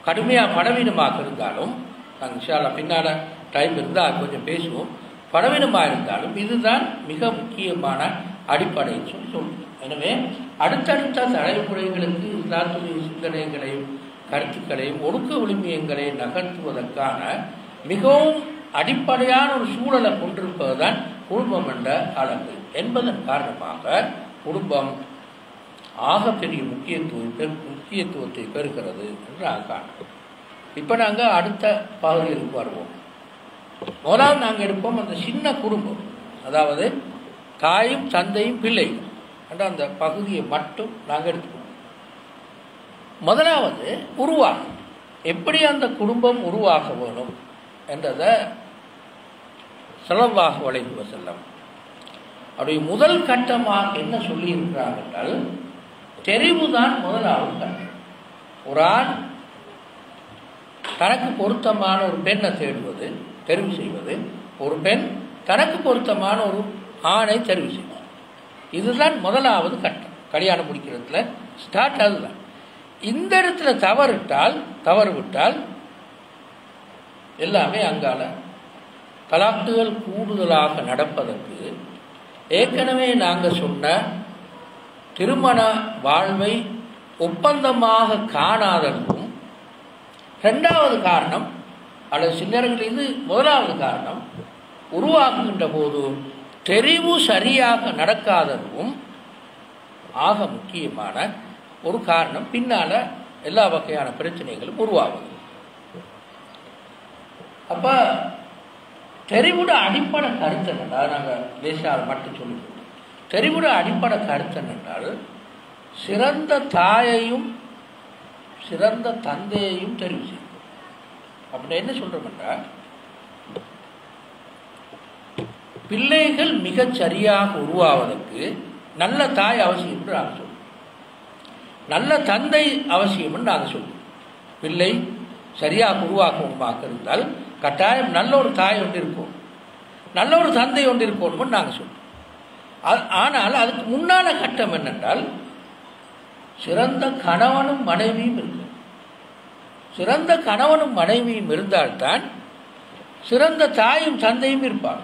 கடுமையாக பலவீனமாக இருந்தாலும், நாங்கள் இன்ஷா அல்லாஹ் பின்னால் டைம் இருந்தால் அது கொஞ்சம் பேசுவோம். பலவீனமாக இருந்தாலும் இதுதான் மிக முக்கியமான அடிப்படைன்னு சொல்லுவோம். எனவே அடுத்தடுத்த தலைமுறைகளுக்கு இஸ்லாத்துடைய சிந்தனைகளையும் கருத்துக்களையும் ஒழுக்க விழுமியங்களையும் நகர்த்துவதற்கான மிகவும் அடிப்படையான ஒரு சூழலை கொண்டிருப்பது தான் குடும்பம் என்ற அழகு என்பதன் காரணமாக குடும்பம் ஆகப்பெரிய முக்கியத்துவத்தை பெறுகிறது என்று காணும். இப்போ நாங்கள் அடுத்த பகுதிகளுக்கு வருவோம். முதலாவது நாங்கள் எடுப்போம் அந்த சின்ன குடும்பம், அதாவது தாயும் தந்தையும் பிள்ளைகள் என்ற அந்த பகுதியை மட்டும் நாங்கள் எடுத்துக்கோம். முதலாவது உருவாகும், எப்படி அந்த குடும்பம் உருவாக வேணும் என்றதை ஸல்லல்லாஹு அலைஹி வஸல்லம் அப்படி முதல் கட்டமாக என்ன சொல்லியிருக்கிறார் என்றால், தெரிவுதான் முதலாவது கட்டம். ஒரு ஆண் தனக்கு பொருத்தமான ஒரு பெண்ணை தெரிவு செய்வது, ஒரு பெண் தனக்கு பொருத்தமான ஒரு ஆணை தெரிவு செய்வது, இதுதான் முதலாவது கட்டம். கல்யாணம் முடிக்கிறதுல ஸ்டார்ட் அதுதான். இந்த இடத்துல தவறு விட்டால் எல்லாமே அங்கால தலாக்குகள் கூடுதலாக நடப்பதற்கு ஏற்கனவே நாங்கள் சொன்ன திருமண வாழ்வை ஒப்பந்தமாக காணாததும் ரெண்டாவது காரணம், அல்லது சில நேரங்களில் இது முதலாவது காரணம், உருவாக்குகின்ற போது தெரிவு சரியாக நடக்காததும் ஆக முக்கியமான ஒரு காரணம். பின்னால் எல்லா வகையான பிரச்சனைகளும் உருவாகுது. அப்போ தெரிவுட அடிப்படை கருத்து என்னென்றால், நாங்கள் லேசாக மட்டும் சொல்லிக்கிறோம், தெரிவுட அடிப்படை கருத்து என்னென்றால், சிறந்த தாயையும் சிறந்த தந்தையையும் தெரிவு செய்யும். அப்படின்னா என்ன சொல்கிறோம்னா, பிள்ளைகள் மிகச் சரியாக உருவாவதற்கு நல்ல தாய் அவசியம் என்று நாங்கள் சொல்லுவோம், நல்ல தந்தை அவசியம் என்று நாங்கள் சொல்லுவோம். பிள்ளை சரியாக உருவாக்கமாக இருந்தால் கட்டாயம் நல்ல ஒரு தாய் ஒன்று இருக்கும், நல்ல ஒரு தந்தை ஒன்று இருக்கணும்னு நாங்கள் சொல்லுவோம். ஆனால் அதுக்கு முன்னால கட்டம் என்னென்றால், சிறந்த கணவனும் மனைவியும் இருக்கு. சிறந்த கணவனும் மனைவியும் இருந்தால்தான் சிறந்த தாயும் தந்தையும் இருப்பார்.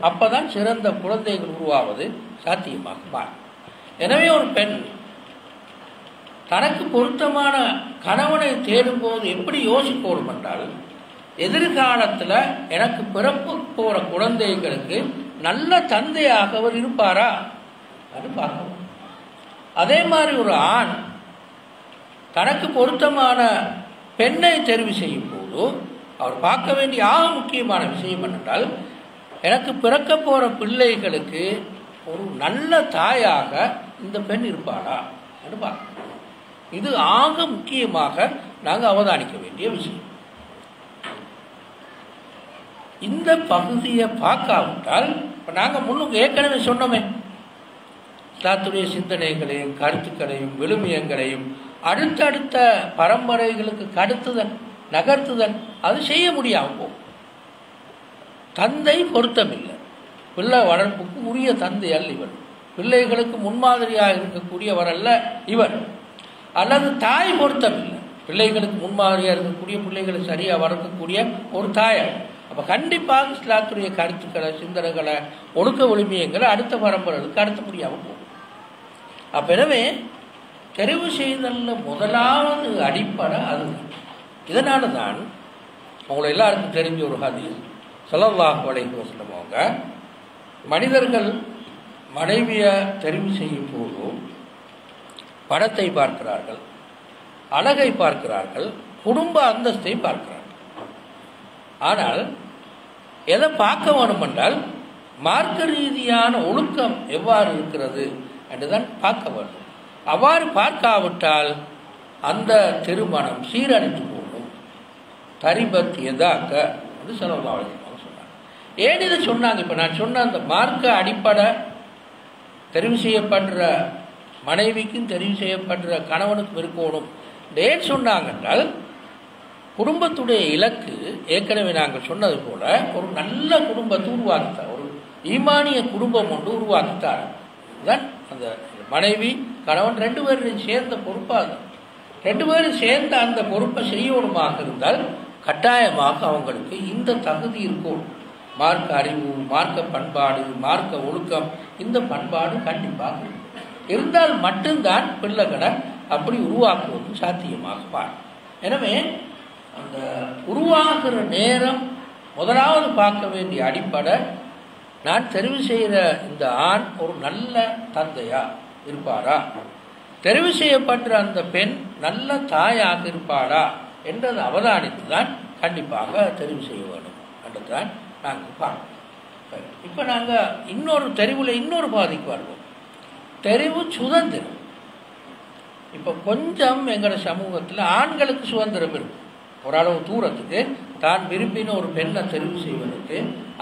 அப்போதான் சிறந்த குழந்தைகள் உருவாவது சாத்தியமாக மாறும். எனவே ஒரு பெண் தனக்கு பொருத்தமான கணவனை தேடும்போது எப்படி யோசிக்கணும் என்றால், எதிர்காலத்தில் எனக்கு பிறப்பு போகிற குழந்தைகளுக்கு நல்ல தந்தையாக அவர் இருப்பாரா அது பார்க்கணும். அதே மாதிரி ஒரு ஆண் தனக்கு பொருத்தமான பெண்ணை தெரிவு செய்யும் போது அவர் பார்க்க வேண்டிய முக்கியமான விஷயம் என்னென்றால், எனக்கு பிறக்க போகிற பிள்ளைகளுக்கு ஒரு நல்ல தாயாக இந்த பெண் இருப்பாரா என்று பார்க்கணும். இது முக்கியமாக நாங்கள் அவதானிக்க வேண்டிய விஷயம். இந்த பகுதியை பார்க்காவிட்டால், இப்போ நாங்கள் முன்னுக்கு ஏற்கனவே சொன்னோமே, இஸ்லாத்துடைய சிந்தனைகளையும் கருத்துக்களையும் விழுமியங்களையும் அடுத்தடுத்த பரம்பரைகளுக்கு கடத்துதல் நகர்த்துதல் அது செய்ய முடியாமல் போகும். தந்தை பொருத்தமில்லை, பிள்ளை வளர்ப்புக்கு உரிய தந்தை அல்ல இவர், பிள்ளைகளுக்கு முன்மாதிரியாக இருக்கக்கூடியவர் அல்ல இவர். அல்லது தாய் பொருத்தமில்லை, பிள்ளைகளுக்கு முன்மாதிரியாக இருக்கக்கூடிய பிள்ளைகளை சரியாக வளர்க்கக்கூடிய ஒரு தாயார். அப்போ கண்டிப்பாக இஸ்லாத்துடைய கருத்துக்களை சிந்தனைகளை ஒழுக்க விழுமியங்களை அடுத்த பரம்பரைகளுக்கு கடத்த முடியாமல் போகும். அப்போ எனவே தெரிவு செய்தலில் முதலாவது அடிப்படை அதுதான். இதனால தான் உங்களை எல்லாருக்கும் தெரிஞ்ச ஒரு ஹதீஸ், ஸல்லல்லாஹு அலைஹி வஸல்லம் அவங்க மனிதர்கள் மனைவியை தெரிவு செய்யும் போது பணத்தை பார்க்கிறார்கள், அழகை பார்க்கிறார்கள், குடும்ப அந்தஸ்தை பார்க்கிறார்கள். ஆனால் எதை பார்க்க வேணும் என்றால், மார்க்க ரீதியான ஒழுக்கம் எவ்வாறு இருக்கிறது என்றுதான் பார்க்க வேண்டும். அவ்வாறு பார்க்காவிட்டால் அந்த திருமணம் சீரழிந்து போகும். தரிபத் எதாக்க என்று ஸல்லல்லாஹு அலைஹி வஸல்லம் சொன்னாங்க. ஏன் இதை சொன்னாங்க? இப்போ நான் சொன்ன அந்த மார்க்க அடிப்படை தெரிவு செய்யப்படுற மனைவிக்கும் தெரிவு செய்யப்படுற கணவனுக்கும் இருக்கணும். ஏன் சொன்னாங்க என்றால், குடும்பத்துடைய இலக்கு ஏற்கனவே நாங்கள் சொன்னது போல ஒரு நல்ல குடும்பத்தை உருவாக்குத்தார், ஒரு ஈமானிய குடும்பம் ஒன்று உருவாக்குத்தார். தான் அந்த மனைவி கணவன் ரெண்டு பேரும் சேர்ந்த பொறுப்பாக, ரெண்டு பேரும் சேர்ந்த அந்த பொறுப்பை செய்யணுமாக இருந்தால் கட்டாயமாக அவங்களுக்கு இந்த தகுதி இருக்கும். மார்க்க அறிவு, மார்க்க பண்பாடு, மார்க்க ஒழுக்கம், இந்த பண்பாடு கண்டிப்பாக இருந்தால் மட்டும்தான் பிள்ளைகளை அப்படி உருவாக்குவது சாத்தியமாக பாடும். எனவே அந்த உருவாக்குற நேரம் முதலாவது பார்க்க வேண்டிய அடிப்படை, நான் தெரிவு செய்கிற இந்த ஆண் ஒரு நல்ல தந்தையா இருப்பாரா, தெரிவு செய்யப்பட்ட அந்த பெண் நல்ல தாயாக இருப்பாரா என்றதை அவதானித்து தான் கண்டிப்பாக தெரிவு செய்ய வேண்டும் என்றுதான் நாங்கள் பார்க்கணும். இப்போ நாங்கள் இன்னொரு தெரிவில் இன்னொரு பாதிக்கு வருவோம், தெரிவு சுதந்திரம். இப்போ கொஞ்சம் எங்களோட சமூகத்தில் ஆண்களுக்கு சுதந்திரம் இருக்கும், ஓரளவு தூரத்துக்கு தான் விரும்பின ஒரு பெண்ணை தெரிவு செய்வதற்கு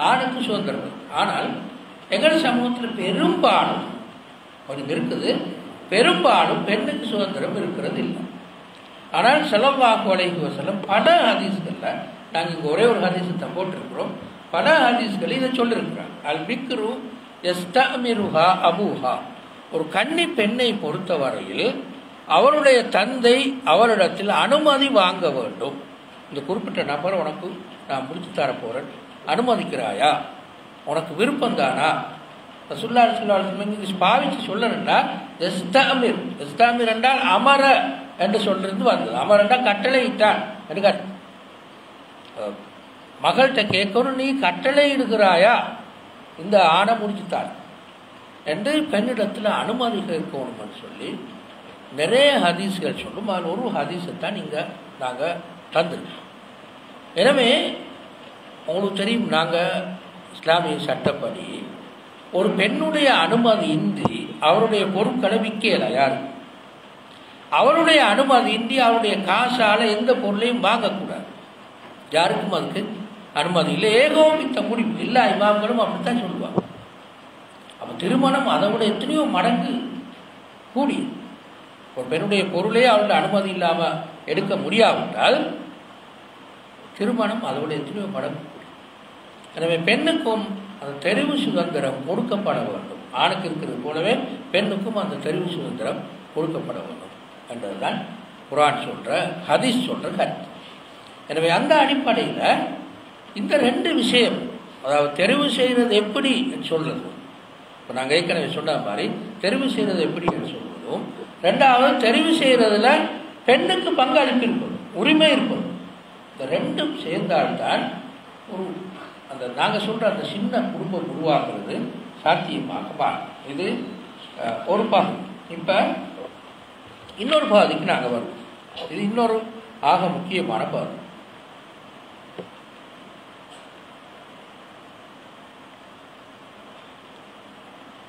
ஆணுக்கு சுதந்திரம் இருக்கு. ஆனால் எங்களோட சமூகத்தில் பெரும்பாலும் கொஞ்சம் இருக்குது, பெரும்பாலும் பெண்ணுக்கு சுதந்திரம் இருக்கிறது இல்லை. ஆனால் ஸல்லல்லாஹு அலைஹி வஸல்லம் பல ஹதீஸ்களில், நாங்கள் இங்கே ஒரே ஒரு ஹதீஸை போட்டிருக்கிறோம், பல ஹதீஸ்கள் இதை சொல்லியிருக்கிறாங்க. அல் பிக்ரு யஸ்தஅமிருஹா அபூஹா, ஒரு கன்னி பெண்ணை பொறுத்தவரையில் அவருடைய தந்தை அவரிடத்தில் அனுமதி வாங்க வேண்டும். இந்த குறிப்பிட்ட நபர் உனக்கு நான் முடித்து தரப்போகிறேன், அனுமதிக்கிறாயா, உனக்கு விருப்பம்தானா? ரசூலுல்லாஹி ஸல்லல்லாஹு அலைஹி வஸல்லம் பாவிச்சு சொல்லணும்னா எஸ்தஅமிர், எஸ்தஅமிர் என்றால் அமர என்று சொல்றது வந்தது. அமர் என்றால் கட்டளை இட்டான் என்று. மகள்கிட்ட கேட்கணும், நீ கட்டளை இடுகிறாயா இந்த ஆணை முடிச்சுத்தார் என்று பெண்ணிடத்தில் அனுமதி கேட்கணும்னு சொல்லி நிறைய ஹதீஸ்கள் சொல்லும். அதில் ஒரு ஹதீஸை தான் நாங்கள் தந்துருக்கோம். எனவே உங்களுக்கு தெரியும், நாங்கள் இஸ்லாமிய சட்டப்படி ஒரு பெண்ணுடைய அனுமதியின்றி அவருடைய பொருட்களை விற்கல. யார் அவருடைய அனுமதியின்றி அவருடைய காசால் எந்த பொருளையும் வாங்கக்கூடாது. யாருக்கும் அதுக்கு அனுமதி இல்லை. ஏகோபித்த முடிவு எல்லா இமாம்களும் அப்படித்தான் சொல்லுவாங்க. அப்போ திருமணம் அதை விட எத்தனையோ மடங்கு கூடி, ஒரு பெண்ணுடைய பொருளே அவருடைய அனுமதி இல்லாமல் எடுக்க முடியாவிட்டால் திருமணம் அதை விட எத்தனையோ மடங்கு கூடி. எனவே பெண்ணுக்கும் அந்த தெரிவு சுதந்திரம் கொடுக்கப்பட வேண்டும். ஆணுக்கு இருக்கிறது போலவே பெண்ணுக்கும் அந்த தெரிவு சுதந்திரம் கொடுக்கப்பட வேண்டும் என்றதுதான் குர்ஆன் சொல்கிற, ஹதீஸ் சொல்கிற கருத்து. எனவே அந்த அடிப்படையில் இந்த ரெண்டு விஷயம், அதாவது தெரிவு செய்கிறது எப்படி சொல்றது. இப்போ நாங்கள் ஏற்கனவே சொன்ன மாதிரி தெரிவு செய்கிறது எப்படி என்று சொல்வதும், ரெண்டாவது தெரிவு செய்கிறதுல பெண்ணுக்கு பங்களிப்பு இருப்பது, உரிமை இருப்பது. இந்த ரெண்டும் சேர்ந்தால்தான் ஒரு அந்த நாங்கள் சொல்கிற அந்த சின்ன குடும்பம் உருவாக்குறது சாத்தியமாக. இது ஒரு பகுதி. இப்போ இன்னொரு பகுதிக்கு நாங்கள் வருவோம். இது இன்னொரு ஆக முக்கியமான பகுதி.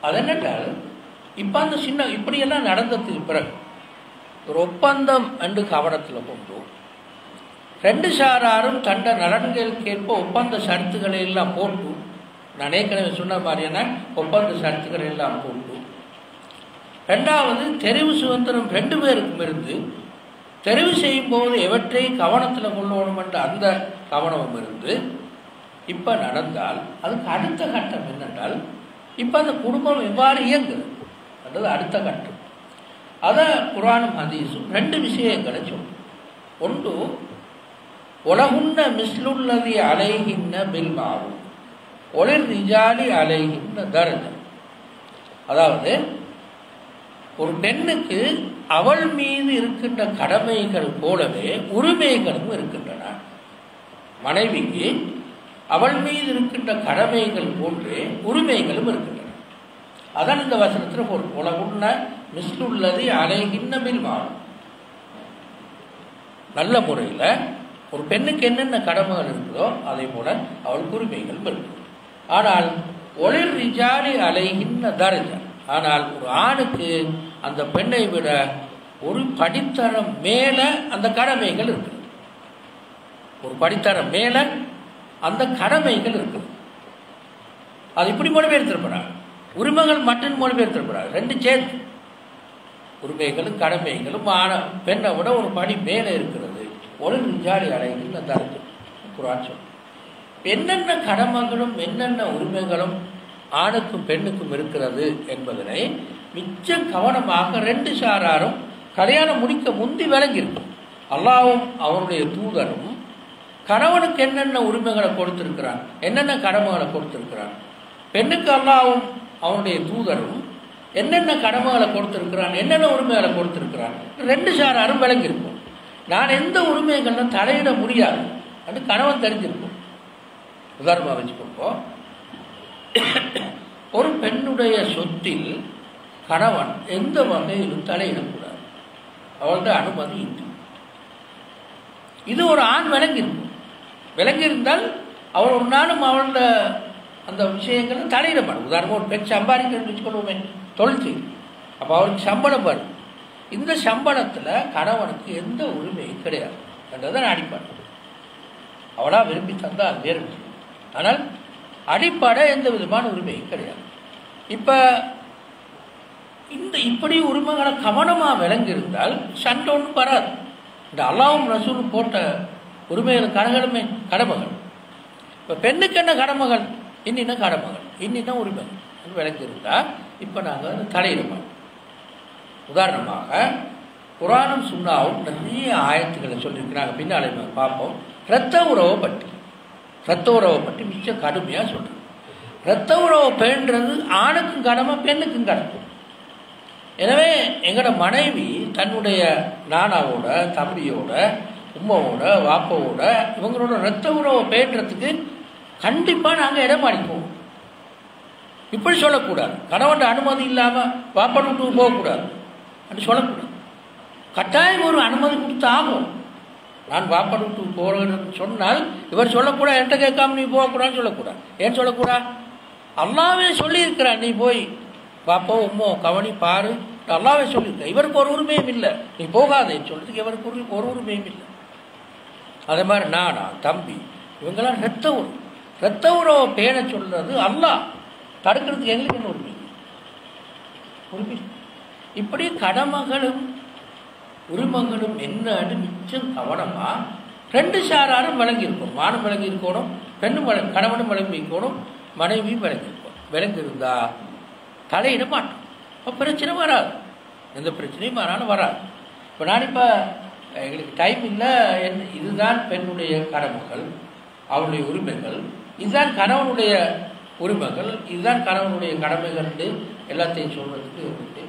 அது என்னென்றால், இப்போ அந்த சின்ன இப்படியெல்லாம் நடந்ததுக்கு பிறகு ஒரு ஒப்பந்தம் என்று கவனத்தில் கொண்டு ரெண்டு சாராரும் தண்ட நலன்களுக்கேற்ப ஒப்பந்த சரத்துக்களை எல்லாம் போட்டு, நான் ஏற்கனவே சொன்ன மாதிரியான ஒப்பந்த சரத்துக்களை எல்லாம் போட்டு, ரெண்டாவது தெரிவு சுதந்திரம் ரெண்டு பேருக்கும் இருந்து தெரிவு செய்யும் போது எவற்றை கவனத்தில் கொள்ளணும் என்ற அந்த கவனமும் இருந்து இப்போ நடந்தால் அதுக்கு அடுத்த கட்டம் என்னென்றால், இப்போ அந்த குடும்பம் எவ்வாறு இயங்குது என்றது அடுத்த கட்டம். அதை குர்ஆனும் ஹதீஸும் ரெண்டு விஷயங்களை சொல்லும். ஒன்று, உலகுன்ன மிஸ்லுல்லதி அலைஹின்ன பில் மாரூஃப் ஒலிர் ரிஜாலி அலைஹின்ன தரஜா. அதாவது ஒரு பெண்ணுக்கு அவள் மீது இருக்கின்ற கடமைகள் போலவே உரிமைகளும் இருக்கின்றன. மனைவிக்கு அவள் மீது இருக்கின்ற கடமைகள் போன்றே உரிமைகளும் இருக்கின்றன. அதான் இந்த வசனத்தில் ஒரு உலகுன்ன மிஸ்லுல்லதி அலைஹின்ன பில் மாரூஃப். நல்ல முறையில் ஒரு பெண்ணுக்கு என்னென்ன கடமைகள் இருக்குதோ அதே போல அவளுக்கு உரிமைகள் இருக்கு. ஆனால் ஒலிர் ரிஜாலி அலைஹின்ன தரஜா, ஆனால் ஒரு ஆணுக்கு அந்த பெண்ணை விட ஒரு படித்தரம் மேல அந்த கடமைகள் இருக்குது. ஒரு படித்தரம் மேல அந்த கடமைகள் இருக்குது. அது இப்படி மொழிபெயர்த்திருக்கிறார். உரிமைகள் மட்டும் மொழிபெயர்த்திருக்கிறார். ரெண்டு சேர்த்து உரிமைகளும் கடமைகளும் பெண்ணை விட ஒரு படி மேலே இருக்கிறது. ஒரு ரிஜாலி அலைஹின்ன தரஜா குர்ஆன் சொல்லுது. என்னென்ன கடமைகளும் என்னென்ன உரிமைகளும் ஆணுக்கும் பெண்ணுக்கும் இருக்கிறது என்பதனை மிச்சம் கவனமாக ரெண்டு சாராரும் கல்யாணம் முடிக்க முந்தி விளங்கியிருக்கும். அல்லாஹ்வும் அவருடைய தூதரும் கணவனுக்கு என்னென்ன உரிமைகளை கொடுத்திருக்கிறான், என்னென்ன கடமைகளை கொடுத்திருக்கிறான், பெண்ணுக்கு அல்லாஹ்வும் அவனுடைய தூதரும் என்னென்ன கடமைகளை கொடுத்திருக்கிறான், என்னென்ன உரிமைகளை கொடுத்திருக்கிறான், ரெண்டு சாராரும் விளங்கியிருக்கும். நான் எந்த உரிமைகளும் தலையிட முடியாது என்று கணவன் தெரிஞ்சிருக்கும். உதாரணமாக வச்சுக்கோப்போம், ஒரு பெண்ணுடைய சொத்தில் கணவன் எந்த வகையிலும் தலையிடக்கூடாது, அவள்கிட்ட அனுமதி இல்லை. இது ஒரு ஆண் விளங்கியிருந்தால் அவர் ஒரு நாளும் அவளோட அந்த விஷயங்களை தலையிட மாட்டார். உதாரணமாக ஒரு பெண் சம்பாதிக்கிறேன்னு வச்சுக்கொள்வோமே, தொழில் செய்யும். அப்போ அவருக்கு சம்பளம் வரும். இந்த சம்பளத்தில் கணவனுக்கு எந்த உரிமையும் கிடையாது என்றதான் அடிப்படை. அவளா விரும்பி தந்தால் அது வேறு விஷயம். ஆனால் அடிப்படை எந்த விதமான உரிமையும் கிடையாது. இப்போ இப்படி உரிமைகளை கவனமாக விளங்கியிருந்தால் சண்டை ஒன்றும் வராது. இந்த அல்லாஹ்வும் ரசூலும் போட்ட உரிமைகள் கடமைகள். இப்போ பெண்ணுக்கு என்ன கடமைகள், இன்னின்ன கடமைகள், இன்னின்ன உரிமைகள் விளங்கியிருந்தால் இப்போ நாங்கள் தலையிட மாட்டோம். உதாரணமாக குர்ஆனும் சுன்னாவும் நிறைய ஆயத்துக்களை சொல்லியிருக்கிறாங்க. பின்னாலே பார்ப்போம். இரத்த உறவை பற்றி மிச்சம் கடுமையாக சொல்கிறேன். இரத்த உறவை பேணுறது ஆணுக்கும் கடமை, பெண்ணுக்கும் கடமை. எனவே எங்களோட மனைவி தன்னுடைய நானாவோட, தம்பியோட, உம்மாவோட, வாப்பாவோட இவங்களோட இரத்த உறவை பேணுறதுக்கு கண்டிப்பாக நாங்கள் இடமாடிப்போம். இப்படி சொல்லக்கூடாது. கணவன் அனுமதி இல்லாமல் வாப்பா வீட்டுக்கு போகக்கூடாது அப்படி சொல்லக்கூடாது. கட்டாயம் ஒரு அனுமதி கொடுத்து ஆகும். நான் வாப்பா வீட்டுக்கு போகிறேன்னு சொன்னால் இவர் சொல்லக்கூடாது, என்கிட்ட கேட்காம நீ போகக்கூடாதுன்னு சொல்லக்கூடாது. ஏன் சொல்லக்கூடாது? அல்லாவே சொல்லியிருக்கிறான், நீ போய் பாப்போ உம்மோ கவனி பாரு, அல்லாவே சொல்லியிருக்க. இவருக்கு ஒரு உரிமையும் இல்லை, நீ போகாதேன்னு சொல்றதுக்கு இவருக்கு ஒரு உரிமையும் இல்லை. அதே மாதிரி நானா தம்பி இவங்கெல்லாம் இரத்த உறவை பேண சொல்றது அல்லாஹ், தடுக்கிறதுக்கு எங்களுக்கு என்ன உரிமை? இப்படி கடமைகளும் உரிமைகளும் என்னன்னு மிச்சம் கவனமா ரெண்டு சாராரும் விளங்கியிருக்கணும். மானும் விளங்கியிருக்கணும், பெண்ணும் கணவனும் விளங்கியிருக்கணும், மனைவியும் விளங்கியிருந்தா தலையிட மாட்டோம். இப்போ பிரச்சனை வராது, எந்த பிரச்சனையும் ஆனாலும் வராது. இப்போ நான் இப்போ எங்களுக்கு டைம் இல்லை, இதுதான் பெண்ணுடைய கடமைகள், அவருடைய உரிமைகள், இதுதான் கணவனுடைய உரிமைகள், இதுதான் கணவனுடைய கடமைகள். எல்லாத்தையும் சொல்கிறதுக்கு வந்துட்டு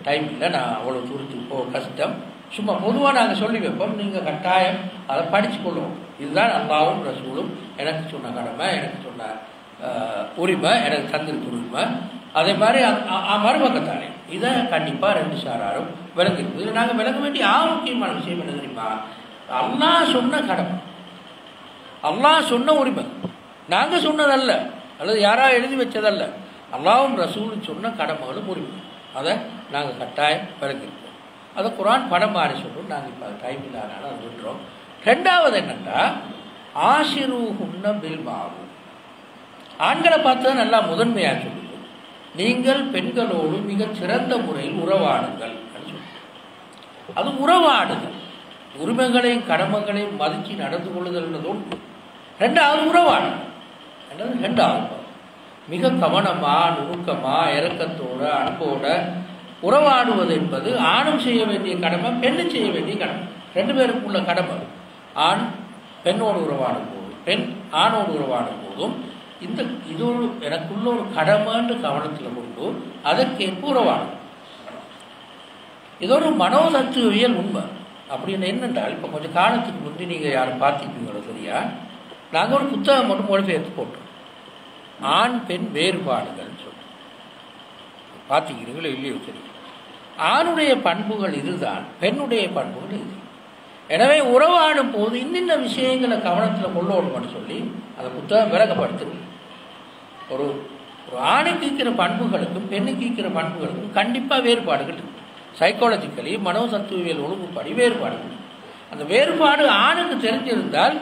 டைம் இல்லை. நான் அவ்வளோ தூரத்துக்கு போக கஷ்டம். சும்மா பொதுவாக நாங்கள் சொல்லி வைப்போம், நீங்கள் கட்டாயம் அதை படித்து கொள்ளுவோம். இதுதான் அல்லாஹ்வும் ரசூலும் எனக்கு சொன்ன கடமை, எனக்கு சொன்ன உரிமை, எனக்கு தந்திருக்கு உரிமை. அதே மாதிரி மறுபக்கத்தானே இதை கண்டிப்பாக ரெண்டு சாராரும் விளங்கிருக்கும். இதில் நாங்கள் விளங்க வேண்டிய ஆரோக்கியமான விஷயம் என்ன தெரியுமா? அல்லாஹ் சொன்ன கடமை, அல்லாஹ் சொன்ன உரிமை, நாங்கள் சொன்னதல்ல, அல்லது யாராவது எழுதி வச்சதல்ல. அல்லாஹ்வும் ரசூலும் சொன்ன கடமைகளும் உரிமை, அதை நாங்கள் கட்டாயம் விளங்கிருக்கோம். அதை குர்ஆன் படம் மாறி சொல்கிறோம். நாங்கள் இப்போ டைம் இல்லாதனால அதை விட்டுறோம். ரெண்டாவது என்னென்னா, ஆஷிரூஹுன்ன பில் மாரூஃப். ஆண்களை பார்த்து தான் நல்லா முதன்மையாக சொல்லுவோம், நீங்கள் பெண்களோடு மிகச் சிறந்த முறையில் உறவாடுங்கள் அப்படின்னு சொல்லுவோம். அது உறவாடுங்கள், உரிமைகளையும் கடமைகளையும் மதித்து நடந்து கொள்ளுதல்ன்றது ஒன்று. ரெண்டாவது உறவாடுங்கள் என்றது ரெண்டாவது. மிக கவனமாக, நுணுக்கமாக, இரக்கத்தோடு, அன்போடு உறவாடுவது என்பது ஆணும் செய்ய வேண்டிய கடமை, பெண்ணும் செய்ய வேண்டிய கடமை. ரெண்டு பேருக்கு உள்ள கடமை. ஆண் பெண்ணோடு உறவாடும் போதும், பெண் ஆணோடு உறவாடும் போதும் இது எனக்குள்ள ஒரு கடமைன்னு கவனத்தில் கொண்டு அதற்கேற்ப உறவாடும். இது ஒரு மனோதத்துவியல் உண்மை. அப்படின்னு என்னென்றால், இப்போ கொஞ்சம் காலத்துக்கு முந்தி நீங்கள் யாரும் பார்த்துருப்பீங்களோ சரியா, நாங்கள் ஒரு புத்தகம் மட்டும் மொழிபெயர்த்து போட்டோம், ஆண் பெண் வேறுபாடுகள்னு சொல்லி. பார்த்துக்கிறீங்களோ இல்லையோ சரி. ஆணுடைய பண்புகள் இதுதான், பெண்ணுடைய பண்புகள் இது. எனவே உறவாடும் போது இன்னின்ன விஷயங்களை கவனத்தில் கொள்ளணும்னு சொல்லி அந்த புத்தகம் விளக்கப்படுத்துது. ஒரு ஆணுக்கு இருக்கிற பண்புகளுக்கும் பெண்ணுக்கு இருக்கிற பண்புகளுக்கும் கண்டிப்பாக வேறுபாடுகள் இருக்குது. சைக்காலஜிக்கலி மனோதத்துவியல் ஒழுங்குப்படி வேறுபாடுகள். அந்த வேறுபாடு ஆணுக்கு தெரிஞ்சிருந்தால்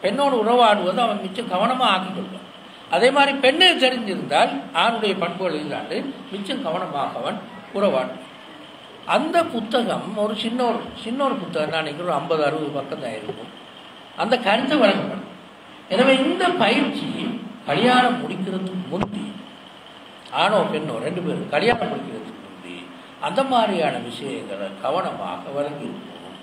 பெண்ணோடு உறவாடுவது அவன் மிச்சம் கவனமாக ஆக்கிக் கொள்வான். அதே மாதிரி பெண்ணை தெரிஞ்சிருந்தால் ஆணுடைய பண்புகள் இல்லாண்டு மிச்சம் கவனமாக அவன் உறவாடுவான். அந்த புத்தகம் ஒரு சின்ன ஒரு புத்தகம், நான் நினைக்கிறேன் 50-60 பக்கம் தான் இருக்கும். அந்த கருத்தை வழங்கப்படும். எனவே இந்த பயிற்சி கல்யாணம் முடிக்கிறதுக்கு முந்தி, ஆணோ பெண்ணோ ரெண்டு பேரும் கல்யாணம் முடிக்கிறதுக்கு முந்தி அந்த மாதிரியான விஷயங்களை கவனமாக வழங்கி இருக்கணும்.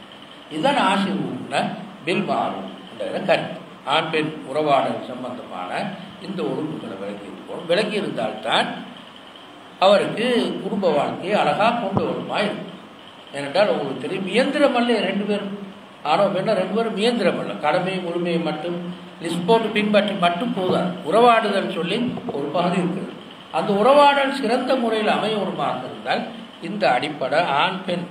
இதுதான் ஆஷிரூஹுன்ன பில் மாரூஃப் என்ற கருத்து. ஆண் பெண் உறவாடல் சம்பந்தமான இந்த ஒழுங்குகளை விளங்கி இருக்கணும். விளங்கி இருந்தால்தான் அவருக்கு குடும்ப வாழ்க்கையை அழகாக கொண்டு வருமா இருக்கும். ஏனென்றால் உங்களுக்கு தெரியும், இயந்திரம் அல்ல ரெண்டு பேரும், ஆணோ பெண்ணோ ரெண்டு பேரும் இயந்திரம் அல்ல. கடமையும் உரிமையை மட்டும் லிஸ்ட் போட்டு பின்பற்றி மட்டும் போதாது. உறவாடுதல் சொல்லி ஒரு பகுதி இருக்கிறது. அந்த உறவாடல் சிறந்த முறையில் அமையணுமாக இருந்தால் இந்த அடிப்படை ஆண் பெண்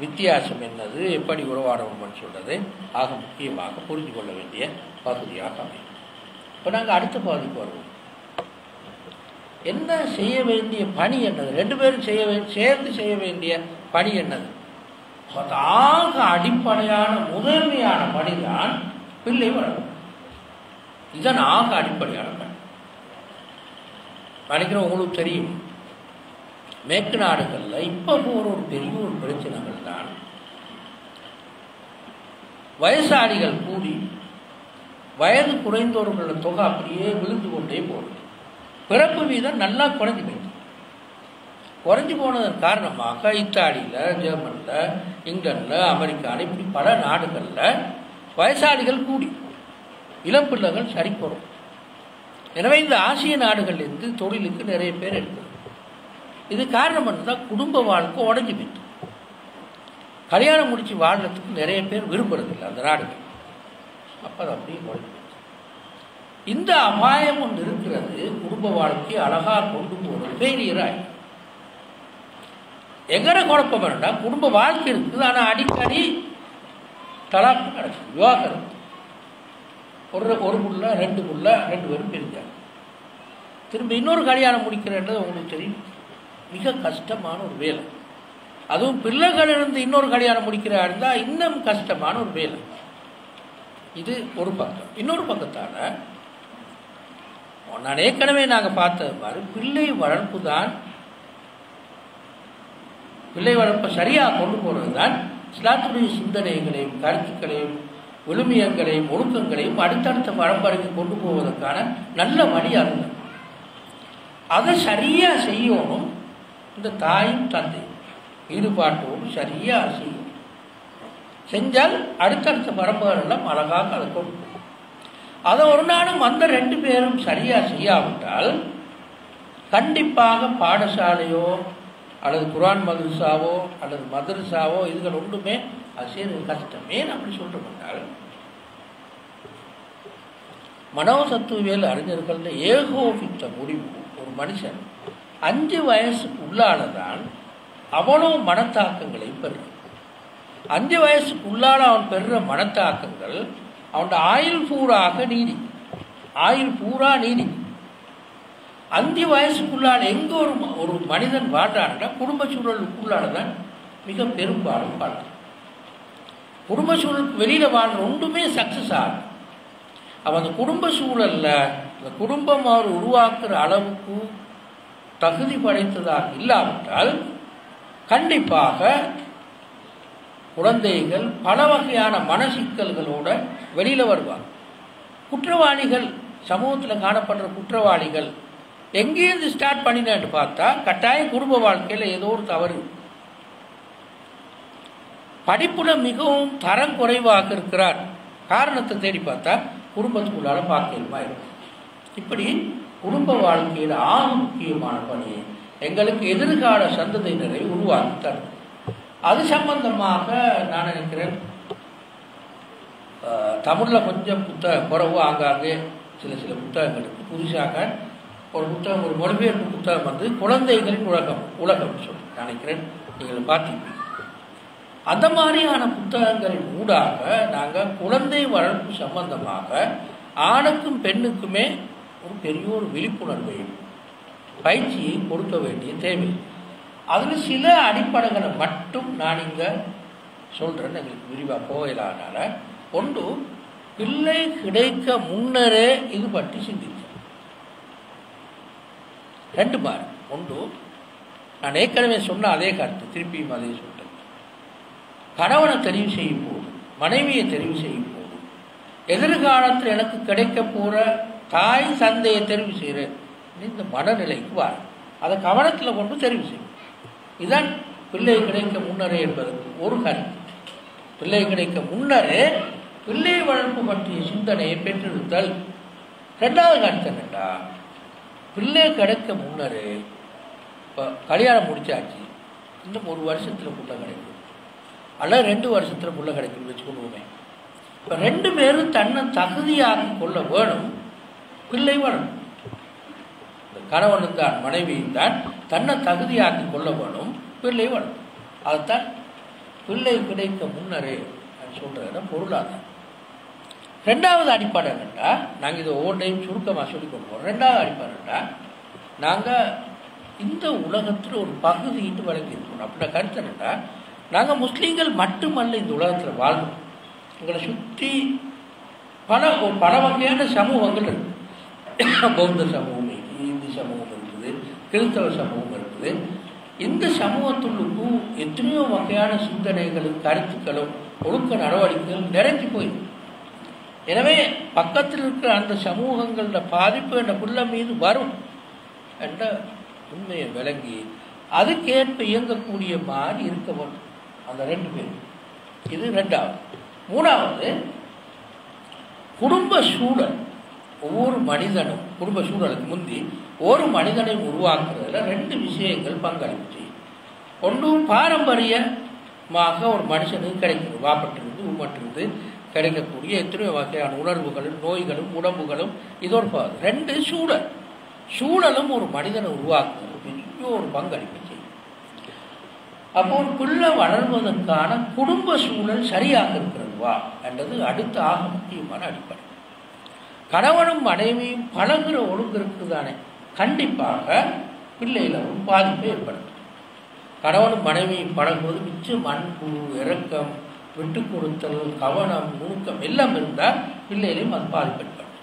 வித்தியாசம் என்னது, எப்படி உறவாடணும்னு சொல்றது ஆக முக்கியமாக புரிந்து கொள்ள வேண்டிய பகுதியாக அமையும். இப்போ நாங்கள் அடுத்த பகுதிக்கு வருவோம். என்ன செய்ய வேண்டிய பணி என்னது, ரெண்டு பேரும் சேர்ந்து செய்ய வேண்டிய பணி என்னது? ஆக அடிப்படையான முதன்மையான பணிதான் பிள்ளை வளர்ப்பு. இதுதான் ஆக அடிப்படையான பணி. நினைக்கிறேன் உங்களுக்கு தெரியும், மேற்கு நாடுகளில் இப்போ போகிற ஒரு பெரிய ஒரு பிரச்சனைகள் தான் வயசாளிகள் கூடி வயது குறைந்தவர்களோட தொகை அப்படியே விழுந்து கொண்டே போகுது. பிறப்பு வீதம் நல்லா குறைஞ்சி போயிடுது. குறைஞ்சி போனதன் காரணமாக இத்தாலியில், ஜெர்மனியில், இங்கிலாந்தில், அமெரிக்காவில் இப்படி பல நாடுகளில் வயசாளிகள் கூடி இளம் பிள்ளைகள் சரிப்போம். எனவே இந்த ஆசிய நாடுகளிலிருந்து தொழிலுக்கு நிறைய பேர் எடுக்கிறது. இது காரணம் என்னதான், குடும்ப வாழ்க்கை உடஞ்சி போயிட்டு கல்யாணம் முடித்து வாழ்றதுக்கு நிறைய பேர் விரும்புறதில்லை அந்த நாடுகள். அப்போ அது அப்படியே உடஞ்சி போயிடுச்சு. இந்த அபாயம் ஒன்று இருக்கிறது. குடும்ப வாழ்க்கையை அழகாக கொண்டு போகிறது ஃபெயிலியராக. எங்கட குழப்பம் வேண்டாம், குடும்ப வாழ்க்கை இருக்குது, ஆனால் அடிக்கடி தலாக்கு நடக்குது, விவாகரத்து. ஒரு புள்ள ரெண்டு பேரும் பிரிஞ்சாங்க. திரும்ப இன்னொரு கல்யாணம் முடிக்கிறன்றது உங்களுக்கு தெரியும், மிக கஷ்டமான ஒரு வேலை. அதுவும் பிள்ளைகள் இருந்து இன்னொரு கல்யாணம் முடிக்கிறா இருந்தால் இன்னும் கஷ்டமான ஒரு வேலை. இது ஒரு பக்கம். இன்னொரு பக்கத்தால் நான் ஏற்கனவே நாங்கள் பார்த்தது மாதிரி பிள்ளை வளர்ப்பு தான், பிள்ளை வளர்ப்பை சரியாக கொண்டு போகிறது தான் இஸ்லாத்துடைய சிந்தனைகளையும் கருத்துக்களையும் விழுமியங்களையும் ஒழுக்கங்களையும் அடுத்தடுத்த பரம்பரைக்கு கொண்டு போவதற்கான நல்ல வழியாக இருந்தது. அதை சரியாக செய்யணும். இந்த தாயும் தந்தையும் ஈடுபாட்டோடு சரியாக செய்யும். செஞ்சால் அடுத்தடுத்த பரம்பரை எல்லாம் அழகாக அதை கொண்டு போகும். அதை ஒரு நாளும் அந்த 2 பேரும் சரியாக செய்யாவிட்டால் கண்டிப்பாக பாடசாலையோ அல்லது குர்ஆன் மதரசாவோ அல்லது மதரசாவோ இதுகள் ஒன்றுமே அது செய்வது கஷ்டம். ஏன் அப்படி சொல்கிறோம்னால் மனோசத்துவியல் அறிஞர்கள் ஏகோபித்த முடிவு ஒரு மனுஷன் 5 வயசுக்கு உள்ளாலதான் அவ்வளவு மனத்தாக்கங்களை பெறும். 5 வயசுக்கு உள்ளால அவன் பெறுற மனத்தாக்கங்கள் அவன் ஆயுள் பூராக நீடிக்கும். 5 வயசுக்குள்ளால் எங்க ஒரு மனிதன் வாழ்றான்னா குடும்ப சூழலுக்குள்ளாலதான் மிக பெரும்பாலும் வாழ்றான். குடும்ப சூழலுக்கு வெளியில வாழ்ற ஒன்றுமே சக்சஸ் ஆகும். அவன் அந்த குடும்ப சூழல்ல அந்த குடும்பம் அவர் உருவாக்குற அளவுக்கு தகுதி படைத்ததாக இல்லாவிட்டால் கண்டிப்பாக குழந்தைகள் பல வகையான மனசிக்கல்களோட வெளியில வருவாங்க. குற்றவாளிகள், சமூகத்தில் காணப்படுற குற்றவாளிகள் எங்கேருந்து ஸ்டார்ட் பண்ணினான்னு பார்த்தா கட்டாயம் குடும்ப வாழ்க்கையில் ஏதோ ஒரு தவறு. படிப்புல மிகவும் தரம் குறைவாக இருக்கிறார், காரணத்தை தேடி பார்த்தா குடும்பத்துக்குள்ளால பார்க்கலுமா இருக்கும். இப்படி குடும்ப வாழ்க்கையில் ஆக முக்கியமான பணி எங்களுக்கு எதிர்கால சந்ததியினரை உருவாக்கி தரும். அது சம்பந்தமாக நான் நினைக்கிறேன் தமிழில் கொஞ்சம் குறைவு, ஆங்காங்கே சில புத்தகங்களுக்கு புதுசாக ஒரு புத்தகம், ஒரு மொழிபெயர்ப்பு புத்தகம் வந்து குழந்தைகளின் உலகம் சொல்லி நினைக்கிறேன், நீங்கள் பார்த்துருப்பீங்க. அந்த மாதிரியான புத்தகங்களின் ஊடாக நாங்கள் குழந்தை வளர்ப்பு சம்பந்தமாக ஆணுக்கும் பெண்ணுக்குமே ஒரு பெரிய ஒரு விழிப்புணர்வையும் பயிற்சியை கொடுக்க வேண்டிய தேவை. அதில் சில அடிப்படைகளை மட்டும் நான் இங்கே சொல்கிறேன், எங்களுக்கு விரிவாக போகலானால. ஒன்று, பிள்ளை கிடைக்க முன்னரே இது பற்றி சிந்தித்தேன். 2 மாதிரி. ஒன்று, நான் ஏற்கனவே சொன்ன அதே கருத்து, திருப்பியும் அதே சொல்கிறேன். கணவனை தெரிவு செய்யும் போது, மனைவியை தெரிவு செய்யும் போது, எதிர்காலத்தில் எனக்கு கிடைக்க போகிற தாய் தந்தையை தெரிவு செய்கிறேன் இந்த மனநிலைக்கு வர, அதை கவனத்தில் கொண்டு தெரிவு செய்யும். இதுதான் பிள்ளை கிடைக்க முன்னரே என்பதற்கு ஒரு கருத்து. பிள்ளை கிடைக்க முன்னரே பிள்ளை வளர்ப்பு பற்றிய சிந்தனையை பெற்றிருத்தல். 2வது கருத்து என்னண்டா, பிள்ளை கிடைக்க முன்னரே இப்போ கல்யாணம் முடிச்சாச்சு, இன்னும் 1 வருஷத்தில் புள்ள கிடைக்கும் அல்ல 2 வருஷத்தில் புள்ள கிடைக்கும் வச்சுக்கொள்வோமே. இப்போ 2 பேரும் தன்னை தகுதியாக்கி கொள்ள வேணும். பிள்ளை வளரும், கணவனும் தான் மனைவியும் தான் தன்னை தகுதியாக்கி கொள்ள வேணும், பிள்ளை வளரும். அதுதான் பிள்ளை கிடைக்க முன்னரே சொல்கிற பொருளாதாரம். 2வது அடிப்படை என்னென்னா, நாங்கள் இதை ஒவ்வொன்றையும் சுருக்கமாக சொல்லிக் கொடுப்போம். 2வது அடிப்படை என்னென்னா, நாங்கள் இந்த உலகத்தில் ஒரு பகுதின்னு வழங்கியிருக்கணும். அப்படின்னா கருத்து என்னென்னா, நாங்கள் முஸ்லீம்கள் மட்டுமல்ல இந்த உலகத்தில் வாழ்றோம். எங்களை சுற்றி பல வகையான சமூகங்கள் இருக்குது. பௌத்த சமூகம் இருக்குது, இந்து சமூகம் இருக்குது, கிறிஸ்தவ சமூகம் இருக்குது. இந்த சமூகத்துள்ளுக்கும் எத்தனையோ வகையான சிந்தனைகளும் கருத்துக்களும் ஒழுக்க நடவடிக்கைகளும் நிறைஞ்சு போயிடும். எனவே பக்கத்தில் இருக்கிற அந்த சமூகங்களோட பாதிப்பு என்ற புள்ள மீது வரும் என்ற உண்மையை விளங்கி அதுக்கேற்ப இயங்கக்கூடிய மாதிரி இருக்க வேண்டும் அந்த 2 பேரும். இது 2வது. 3வது, குடும்ப சூழல். ஒவ்வொரு மனிதனும் குடும்ப சூழலுக்கு முந்தி ஒரு மனிதனை உருவாக்குறதுல 2 விஷயங்கள் பங்களிப்பு செய்யும். ஒன்று, பாரம்பரியமாக ஒரு மனுஷனுக்கு கிடைக்கிறது, வாப்பட்டிருந்து உம்மட்டிருந்து கிடைக்கக்கூடிய எத்தனையோ வகையான உணர்வுகளும் நோய்களும் உடம்புகளும் இதோடு போகுது. 2, சூழலும் ஒரு மனிதனை உருவாக்குறது பெரிய ஒரு பங்களிப்பு செய்யும். அப்போ ஒரு பிள்ளை வளர்வதற்கான குடும்ப சூழல் சரியாக இருக்கிறதுவா என்றது அடுத்த ஆக முக்கியமான அடிப்படை. கணவனும் மனைவியும் பழகுற ஒழுங்கு இருக்குதானே, கண்டிப்பாக பிள்ளையில ஒரு பாதிப்பை ஏற்படுத்தும். கணவனும் மனைவியும் பழகுவது மிச்சம் அன்பு, இரக்கம், விட்டு கொடுத்தல், கவனம், நுணுக்கம் எல்லாம் இருந்தால் பிள்ளையிலையும் அது பாதிப்பு ஏற்படும்.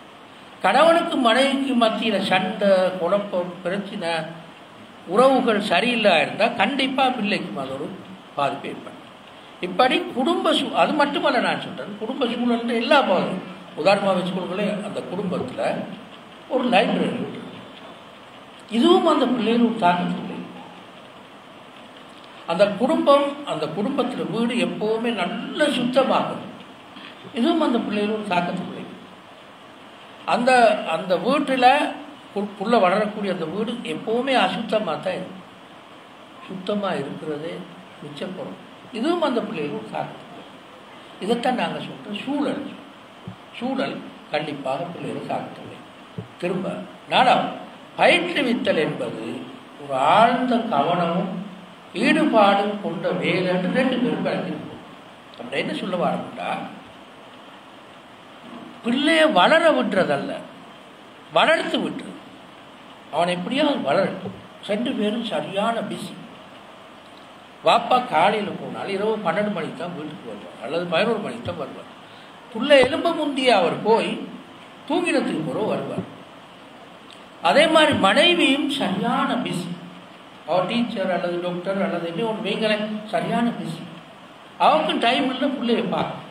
கணவனுக்கு மனைவிக்கு மத்தியில் சண்டை, குழப்பம், பிரச்சனை, உறவுகள் சரியில்லா இருந்தால் கண்டிப்பாக பிள்ளைக்கும் அது ஒரு பாதிப்பு ஏற்படும். இப்படி குடும்ப அது மட்டுமல்ல, நான் சொல்கிறேன் குடும்ப சூழல் எல்லா பகுதியும். உதாரணமாக வச்சுக்கொள்களே, அந்த குடும்பத்தில் ஒரு லைப்ரரி இருக்கு, இதுவும் அந்த பிள்ளைகள் ஒரு தாக்கத்தில். அந்த குடும்பத்தில் வீடு எப்போவுமே நல்ல சுத்தமாகும், இதுவும் அந்த பிள்ளைகள் ஒரு தாக்கத்தில். அந்த அந்த வீட்டில் புள்ள வளரக்கூடிய அந்த வீடு எப்போவுமே அசுத்தமாக தான் இருக்கும். சுத்தமாக இருக்கிறதே மிச்சப்படும். இதுவும் அந்த பிள்ளைகளும் சாப்பிட்டு. இதைத்தான் நாங்கள் சொல்கிறோம் சூழல். சூழல் கண்டிப்பாக பிள்ளைகள் சாப்பிட்டு. திரும்ப நாடாம் பயிற்றுவித்தல் என்பது ஒரு ஆழ்ந்த கவனமும் ஈடுபாடும் கொண்ட வேலை என்று 2 பேரும் விளக்கியிருக்கும். அப்படி என்ன சொல்ல வாரம்டா, பிள்ளைய வளர விட்டுறதல்ல, வளர்த்து விட்டுறது. அவன் எப்படியாவது வளரட்டும். 2 பேரும் சரியான பிஸி. வாப்பா காலையில் போனாலும் இரவு 12 மணிக்கு தான் வீட்டுக்கு வருவார், அல்லது 11 மணிக்கு தான் வருவார். பிள்ளை எலும்ப முந்திய அவர் போய் தூங்கினத்துக்கு பிறகு வருவார். அதே மாதிரி மனைவியும் சரியான பிஸி. அவர் டீச்சர் அல்லது டாக்டர் அல்லது என்ன ஒன்று வைங்கள சரியான பிஸி. அவருக்கும் டைம் இல்லை பிள்ளைய பார்க்க.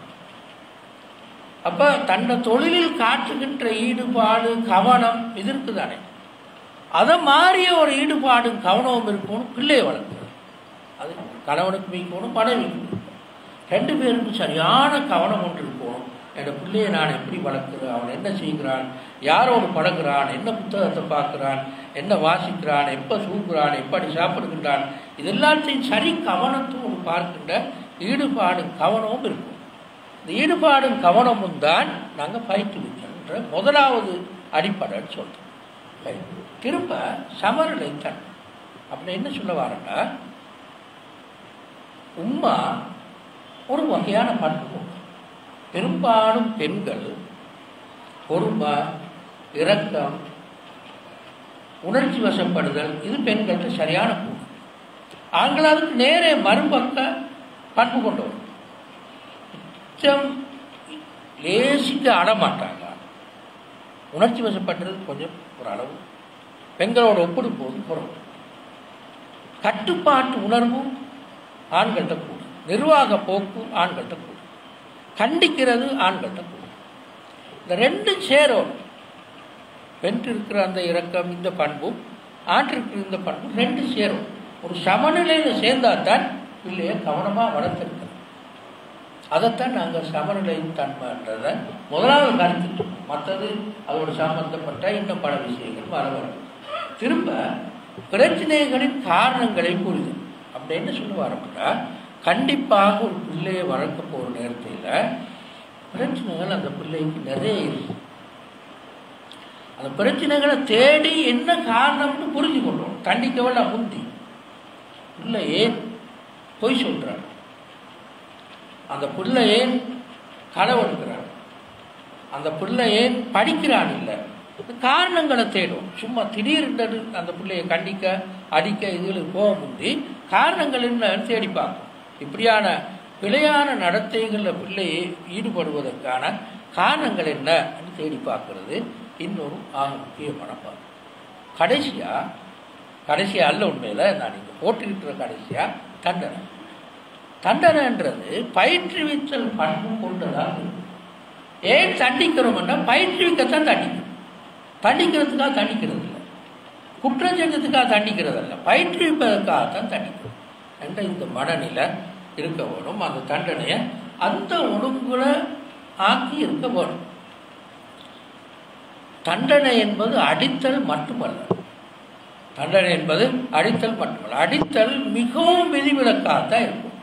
அப்போ தன்னை தொழிலில் காட்டுகின்ற ஈடுபாடு கவனம் இது இருக்குதானே, அதை மாறிய ஒரு ஈடுபாடும் கவனமும் இருக்கணும். பிள்ளையை வளர்க்குறது அது கணவனுக்கு மீக்கணும், மனைவிக்கு மீக்கணும். 2 பேருக்கும் சரியான கவனம் ஒன்று இருக்கணும். என் பிள்ளையை நான் எப்படி வளர்க்குறேன், அவன் என்ன செய்கிறான், யாரோடு பழகுறான், என்ன புத்தகத்தை பார்க்குறான், என்ன வாசிக்கிறான், எப்போ சூங்குறான், எப்படி சாப்பிடுகின்றான், இது எல்லாத்தையும் சரி கவனத்தோடு பார்க்கின்ற ஈடுபாடும் கவனமும் இருக்கும். இந்த ஈடுபாடும் கவனமும் தான் நாங்கள் பயிற்றுவிக்கின்ற முதலாவது அடிப்படைன்னு சொல்கிறோம். திரும்ப சமநிலை தன்மை அப்படி என்ன சொல்ல வாரண்டா, உம்மா ஒரு வகையான பண்பு. பெரும்பாலும் பெண்கள் பொறுமை, இரக்கம், உணர்ச்சி வசப்படுதல் இது பெண்களுக்கு சரியான கூறு. ஆண்கள் அதுக்கு நேரே மறுபக்க பண்பு கொண்டு வரும். லேசிக்க ஆடமாட்டாங்க. உணர்ச்சி வசப்படுறது கொஞ்சம் ஒரு அளவு பெண்களோட ஒப்பிடும் போது குறைவு. கட்டுப்பாட்டு உணர்வும் ஆண்கள்கிட்ட கூடும், நிர்வாக போக்கு ஆண்கள்கிட்ட கூடும், கண்டிக்கிறது ஆண்கள்கிட்ட கூடும். இந்த 2 சேரும், பெண் இருக்கிற அந்த இரக்கம் இந்த பண்பும் ஆண் இருக்கிற இந்த பண்பும் 2 சேரும் ஒரு சமநிலையில் சேர்ந்தால்தான் பிள்ளையை கவனமாக வளர்த்துருக்கிறோம். அதைத்தான் நாங்கள் சமநிலையின் தன்மைன்றதை முதலாவது கருத்துட்டோம். மற்றது அதோடு சம்பந்தப்பட்ட இன்னும் பல விஷயங்கள் வரும். திரும்ப பிரச்சனைகளின் காரணங்களை புரிதல் அப்படின்னு சொல்லுவாருன்னா, கண்டிப்பாக ஒரு பிள்ளையை வளர்க்க போகிற நேரத்தில் பிரச்சனைகள் அந்த பிள்ளைக்கு நிறைய இருக்கு. அந்த பிரச்சனைகளை தேடி என்ன காரணம்னு புரிஞ்சு கொள்றோம். தண்டிக்கவல்ல முந்தி பிள்ளை ஏன் பொய் சொல்றாங்க, அந்த பிள்ளை ஏன் களவெடுக்கிறான், அந்த பிள்ளை ஏன் படிக்கிறான், இல்லை காரணங்களை தேடும். சும்மா திடீர்னு அந்த பிள்ளையை கண்டிக்க அடிக்க இதுகளுக்கு போக முந்தி காரணங்கள் என்ன தேடி பார்க்கும். இப்படியான பிழையான நடத்தைகளில் பிள்ளையை ஈடுபடுவதற்கான காரணங்கள் என்ன தேடி பார்க்கறது இன்னொரு ஆக முக்கியமான பார்க்கும். கடைசியாக அல்ல, உண்மையில் நான் இங்கே போட்டுக்கிட்டு கடைசியாக தண்டனைன்றது பயிற்றுவித்தல் பண்பு கொண்டதாக இருக்கும். ஏன் தண்டிக்கிறோம்னா பயிற்றுவிக்கத்தான் தண்டிக்கிறோம். தண்டிக்கிறதுக்காக தண்டிக்கிறது இல்லை, குற்றம் செஞ்சதுக்காக தண்டிக்கிறது இல்லை, பயிற்றுவிப்பதற்காகத்தான் தண்டிக்கிறோம் என்ற இந்த மனநிலை இருக்க வேணும். அந்த தண்டனையை அந்த ஒழுங்குல ஆக்கி இருக்க வேணும். தண்டனை என்பது அடித்தல் மட்டுமல்ல. அடித்தல் மிகவும் விதிவிலக்காகத்தான் இருக்கும்.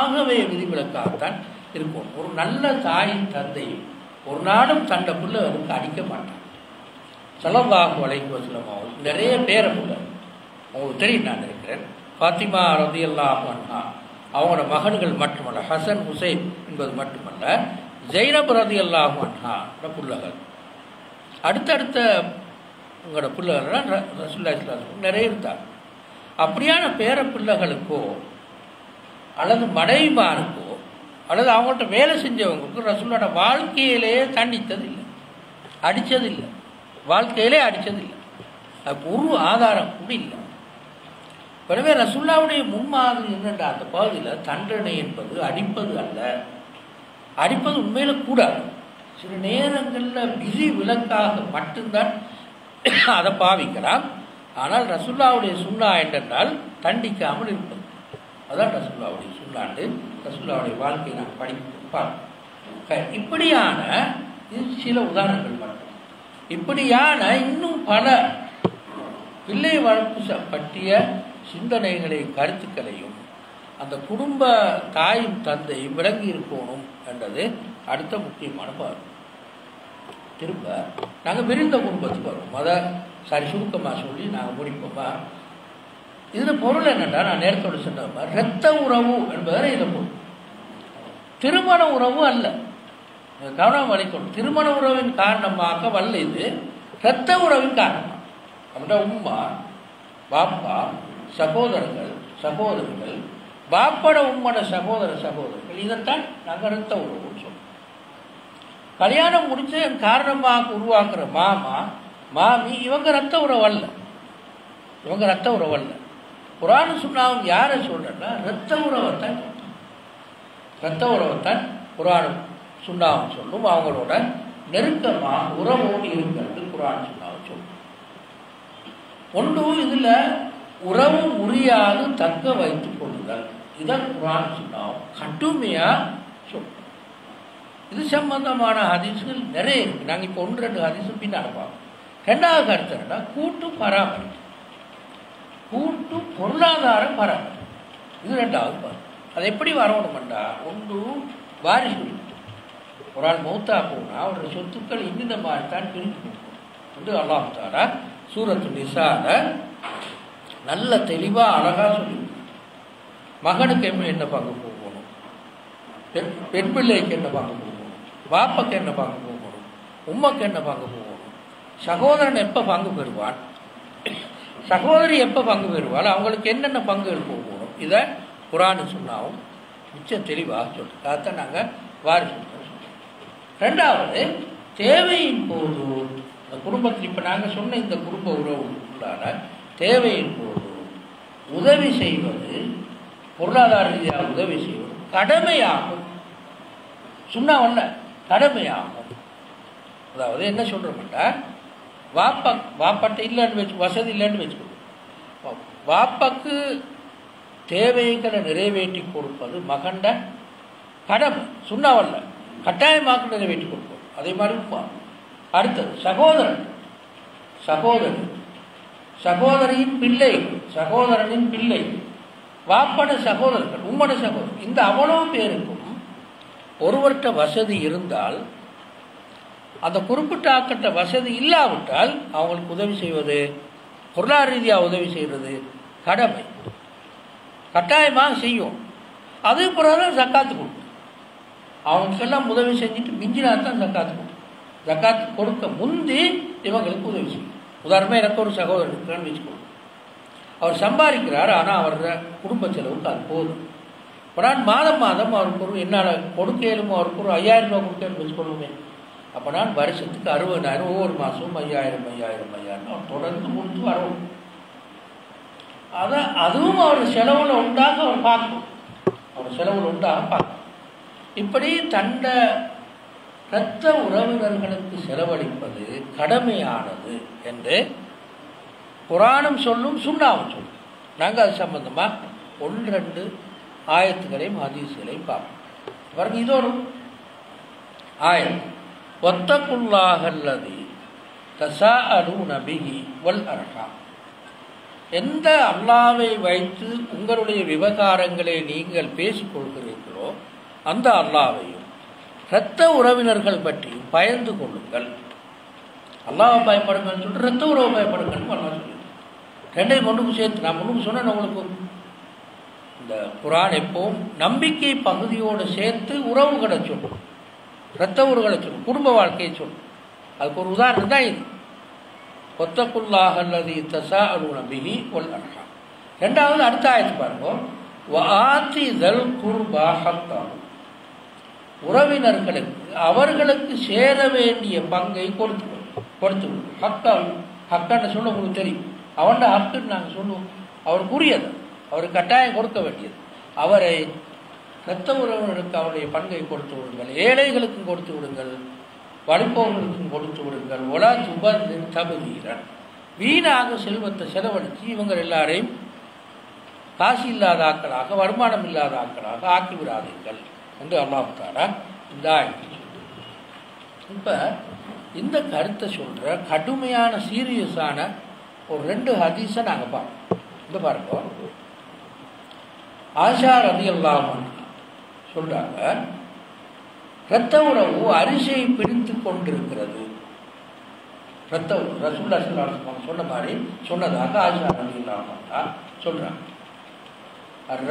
ஆகவே விதிவிலக்காகத்தான் இருக்கும். ஒரு நல்ல தாயின் தந்தையும் ஒரு நாடும் தண்டை புள்ள அவருக்கு அடிக்க மாட்டான். ஸல்லல்லாஹு அலைஹி வஸல்லம் அவர்கள் நிறைய பேரை புள்ள அவங்களுக்கு தெரியும். நான் இருக்கிறேன். ஃபாத்திமா ரலியல்லாஹு அன்ஹா அவங்களோட மகன்கள் மட்டுமல்ல, ஹசன் ஹுசைன் என்பது மட்டுமல்ல, ஜைனப் ரலியல்லாஹு அன்ஹா புள்ளகள், அடுத்தடுத்த உங்களோட பிள்ளைகள்லாம் ரசூலுல்லாஹி ஸல்லல்லாஹு அலைஹி வஸல்லம் நிறைய இருந்தாங்க. அப்படியான பேர பிள்ளைகளுக்கோ அல்லது மனைவிமாருக்கோ அல்லது அவங்கள்ட்ட வேலை செஞ்சவங்களுக்கும் ரசூலோட வாழ்க்கையிலேயே தண்டித்ததில்லை, அடித்ததில்லை, வாழ்க்கையிலே அடித்ததில்லை. அதுக்கு ஒரு ஆதாரம் கூட இல்லை. எனவே ரசூலுல்லாஹ்வுடைய முன்மாதிரி என்னென்ற அந்த பகுதியில் தண்டனை என்பது அடிப்பது அல்ல. அடிப்பது உண்மையில கூடாது. சில நேரங்களில் விதி விலக்காக மட்டும்தான் அதை பாவிக்கலாம். ஆனால் ரசூலுல்லாஹ்வுடைய சுன்னா என்றால் தண்டிக்காமல் இருப்பது. அதான் ரசூலுல்லாஹ்வுடைய சுன்னாண்டு ரசூலுல்லாஹ்வுடைய வாழ்க்கையை நாம் படிப்போம். இப்படியான இது சில உதாரணங்கள் மட்டும். இப்படியான இன்னும் பல பிள்ளை வளர்ப்பு பற்றிய சிந்தனைகளை கருத்துக்களையும் அந்த குடும்ப தாயும் தந்தையும் விளங்கி இருக்கணும் என்றது அடுத்த முக்கியமான பார்வை. திரும்ப நாங்கள் விரிந்த குடும்பத்துக்கு வரோம். சுருக்கமாக சொல்லி நாங்கள் முடிப்போமா. இதில் பொருள் என்னென்னா, நான் நேரத்தோடு சொன்ன மாதிரி இரத்த உறவு என்பதை இதில் பொருள். திருமண உறவு அல்ல, கவனம் அளிக்கணும். திருமண உறவின் காரணமாக வல்ல, இது இரத்த உறவின் காரணமாக. அப்படின்னா உம்மா பாப்பா சகோதரர்கள் பாப்பட உம்மட சகோதரர்கள் இதைத்தான் நாங்கள் இரத்த உறவுன்னு சொல்லுவோம். கல்யாணம் முடிச்சு காரணமாக உருவாக்குற மாமா மாமி இவங்க இரத்த உறவு அல்ல. குர்ஆன் சுன்னாவும் யாரை சொல்றேன்னா இரத்த உறவைத்தான் குர்ஆன் சுன்னாவும் சொல்லும். அவங்களோட நெருக்கமாக உறவோடு இருக்கிறது குர்ஆன் சுன்னாவும் சொல்லும். ஒன்று இதில் உறவு முறியாது தக்க வைத்துக் கொள்ளுதல், இதான் குர்ஆன் சுன்னாவும் கடுமையாக சொல்லும். இது சம்பந்தமான ஹதீஸ்கள் நிறைய இருக்கு. நாங்கள் இப்போ 1-2 ஹதீஸ் பின்னால் பார்ப்போம். ரெண்டாவது கருத்து என்னன்னா கூட்டு பராமரிப்பு, கூட்டு பொருளாதார பராமரிப்பு. இது ரெண்டாவது பாரு. அது எப்படி வரணும்டா, ஒன்று வாரிசு. ஒரு ஆள் மௌத்தா போனால் அவருடைய சொத்துக்கள் இந்த மாதிரி தான் பிரிஞ்சு கொடுக்கும் என்று அல்லாஹ் தஆலா சூரத்து நிசால நல்ல தெளிவாக அழகாக சொல்லி, மகனுக்கு என்ன பங்கு போகணும், பெண் பிள்ளைக்கு என்ன பங்கு போகணும், பாப்பாக்கு என்ன பங்கு போகணும், உம்மாக்கு என்ன பங்கு போகணும், சகோதரன் எப்போ பங்கு பெறுவான், சகோதரி எப்போ பங்கு பெறுவாள், அவங்களுக்கு என்னென்ன பங்குகள் போகணும், இதை குர்ஆன் சுன்னாவும் மிச்ச தெளிவாக சொல்லுது. அதைத்தான் நாங்கள் வாரிசு சொல்கிறோம். ரெண்டாவது, தேவையின் போது இந்த குடும்பத்தில் இப்போ நாங்கள் சொன்ன இந்த குடும்ப உறவு உள்ளான தேவையின் போது உதவி செய்வது, பொருளாதார ரீதியாக உதவி செய்வது கடமையாகும். சுன்னாவல்ல, கடமையாகும். அதாவது என்ன சொல்கிறோம்னா, வாப்பாட்ட இல்லைன்னு வசதி இல்லைன்னு வச்சுக்கணும், வாப்பாக்கு தேவைகளை நிறைவேற்றி கொடுப்பது மகண்ட கடமை. சுன்னாவல்ல, கட்டாயமாக நிறைவேற்றி கொடுப்போம். அதே மாதிரி உப்பா. அடுத்தது சகோதரியின் சகோதரனின் பிள்ளை, வாப்பட சகோதரர்கள், உம்மட சகோதரர், இந்த அவ்வளவு பேருக்கும் ஒருவர்கிட்ட வசதி இருந்தால், அந்த குறிப்பிட்ட ஆக்கட்ட வசதி இல்லாவிட்டால் அவங்களுக்கு உதவி செய்வது, பொருளாதார ரீதியாக உதவி செய்வது கடமை, கட்டாயமாக செய்யும். அது பிறகு ஜக்காத்து கொடுக்கும். அவங்களுக்கெல்லாம் உதவி செஞ்சுட்டு மிஞ்சினா தான் ஜக்காத்து கொடுக்கும். ஜக்காத்து கொடுக்க முந்தி இவங்களுக்கு உதவி செய்யும். உதாரணமாக எனக்கு ஒரு சகோதரர் இருக்கான்னு வச்சுக்கோங்க, அவர் சம்பாதிக்கிறார், ஆனால் அவரோட குடும்ப செலவுக்கு அது போதும். ஆனால் மாதம் அவருக்கு ஒரு என்னால் கொடுக்கலுமோ, அவருக்கு ஒரு 5000 ரூபா கொடுக்கணும்னு வச்சுக்கொள்ளுமே. அப்போ நான் வருஷத்துக்கு 60,000, ஒவ்வொரு மாதமும் 5000 அவர் தொடர்ந்து கொடுத்து வரணும். அதுவும் அவர் செலவில் உண்டாக அவர் பார்க்கணும், இப்படி தண்ட இரத்த உறவினர்களுக்கு செலவழிப்பது கடமையானது என்று குர்ஆனும் சொல்லும், சுன்னாவும் சொல்லும். நாங்கள் அது சம்பந்தமாக 1-2 ஆயத்துக்களையும் ஹதீஸ்களையும் பார்ப்போம். பாருங்க, இதோடு ஆயத் வத்தகுல்லாஹல்லதி தஸாஅலூன பிஹி வல் அர்ஹாம், எந்த அல்லாஹ்வை வைத்து உங்களுடைய விவகாரங்களை நீங்கள் பேசிக்கொள்கிறீர்களோ அந்த அல்லாஹ்வையும் இரத்த உறவினர்கள் பற்றியும் பயந்து கொள்ளுங்கள். அல்லாஹ்வை பயப்படுங்கன்னு சொல்லிட்டு இரத்த உறவை பயப்படுங்கன்னு அல்லாஹ் சொல்லி ரெண்டையும் ஒன்றுக்கு சேர்த்து நான் முன்னுக்கு சொன்னேன். உங்களுக்கு இந்த குர்ஆன் எப்பவும் நம்பிக்கை பகுதியோடு சேர்த்து உறவுகளை சொல்லும், இரத்த உறவுகளை சொல்லும், குடும்ப வாழ்க்கையை சொல்லும். அதுக்கு ஒரு உதாரணம் தான் இது. வத்தகுல்லாஹல்லதி தஸாஅலூன பிஹி வல் அர்ஹாம். ரெண்டாவது அடுத்த ஆயத்து பாருங்க, வஆத்தி தல் குர்பா ஹக்கஹு, உறவினர்களுக்கு அவர்களுக்கு சேர வேண்டிய பங்கை கொடுத்து ஹக்கன்னு சொல்ல உங்களுக்கு தெரியும். அவன்ட ஹக்குன்னு நாங்கள் சொல்லுவோம், அவருக்குரியது, அவருக்கு கட்டாயம் கொடுக்க வேண்டியது. அவரை இரத்த உறவினர்களுக்கு அவருடைய பங்கை கொடுத்து விடுங்கள், ஏழைகளுக்கும் கொடுத்து விடுங்கள், வழிபவர்களுக்கும் கொடுத்து விடுங்கள். ஒலா துபர்திர் தபதீரன், வீணாக செல்வத்தை செலவழித்து இவங்க எல்லாரையும் காசு இல்லாத ஆக்களாக, வருமானம் இல்லாத ஆக்களாக ஆக்கிவிடாதீர்கள் என்று அல்லாஹ் தஆலா இந்த ஆயத்தில் சொல்லுது. இப்போ இந்த கருத்தை சொல்கிற கடுமையான சீரியஸான ஒரு 2 ஹதீஸை நாங்கள் பார்ப்போம். இந்த பாருங்க, ஆஷா ரலியல்லாஹு அன்ஹா சொல்கிறாங்க, இரத்த உறவு அரிசியை பிடித்து கொண்டிருக்கிறது. இரத்த உறவு ரசூலுல்லாஹி ஸல்லல்லாஹு அலைஹி வஸல்லம் சொன்ன மாதிரி சொன்னதாக ஆஷா ரலியல்லாஹு அன்ஹா சொல்கிறாங்க.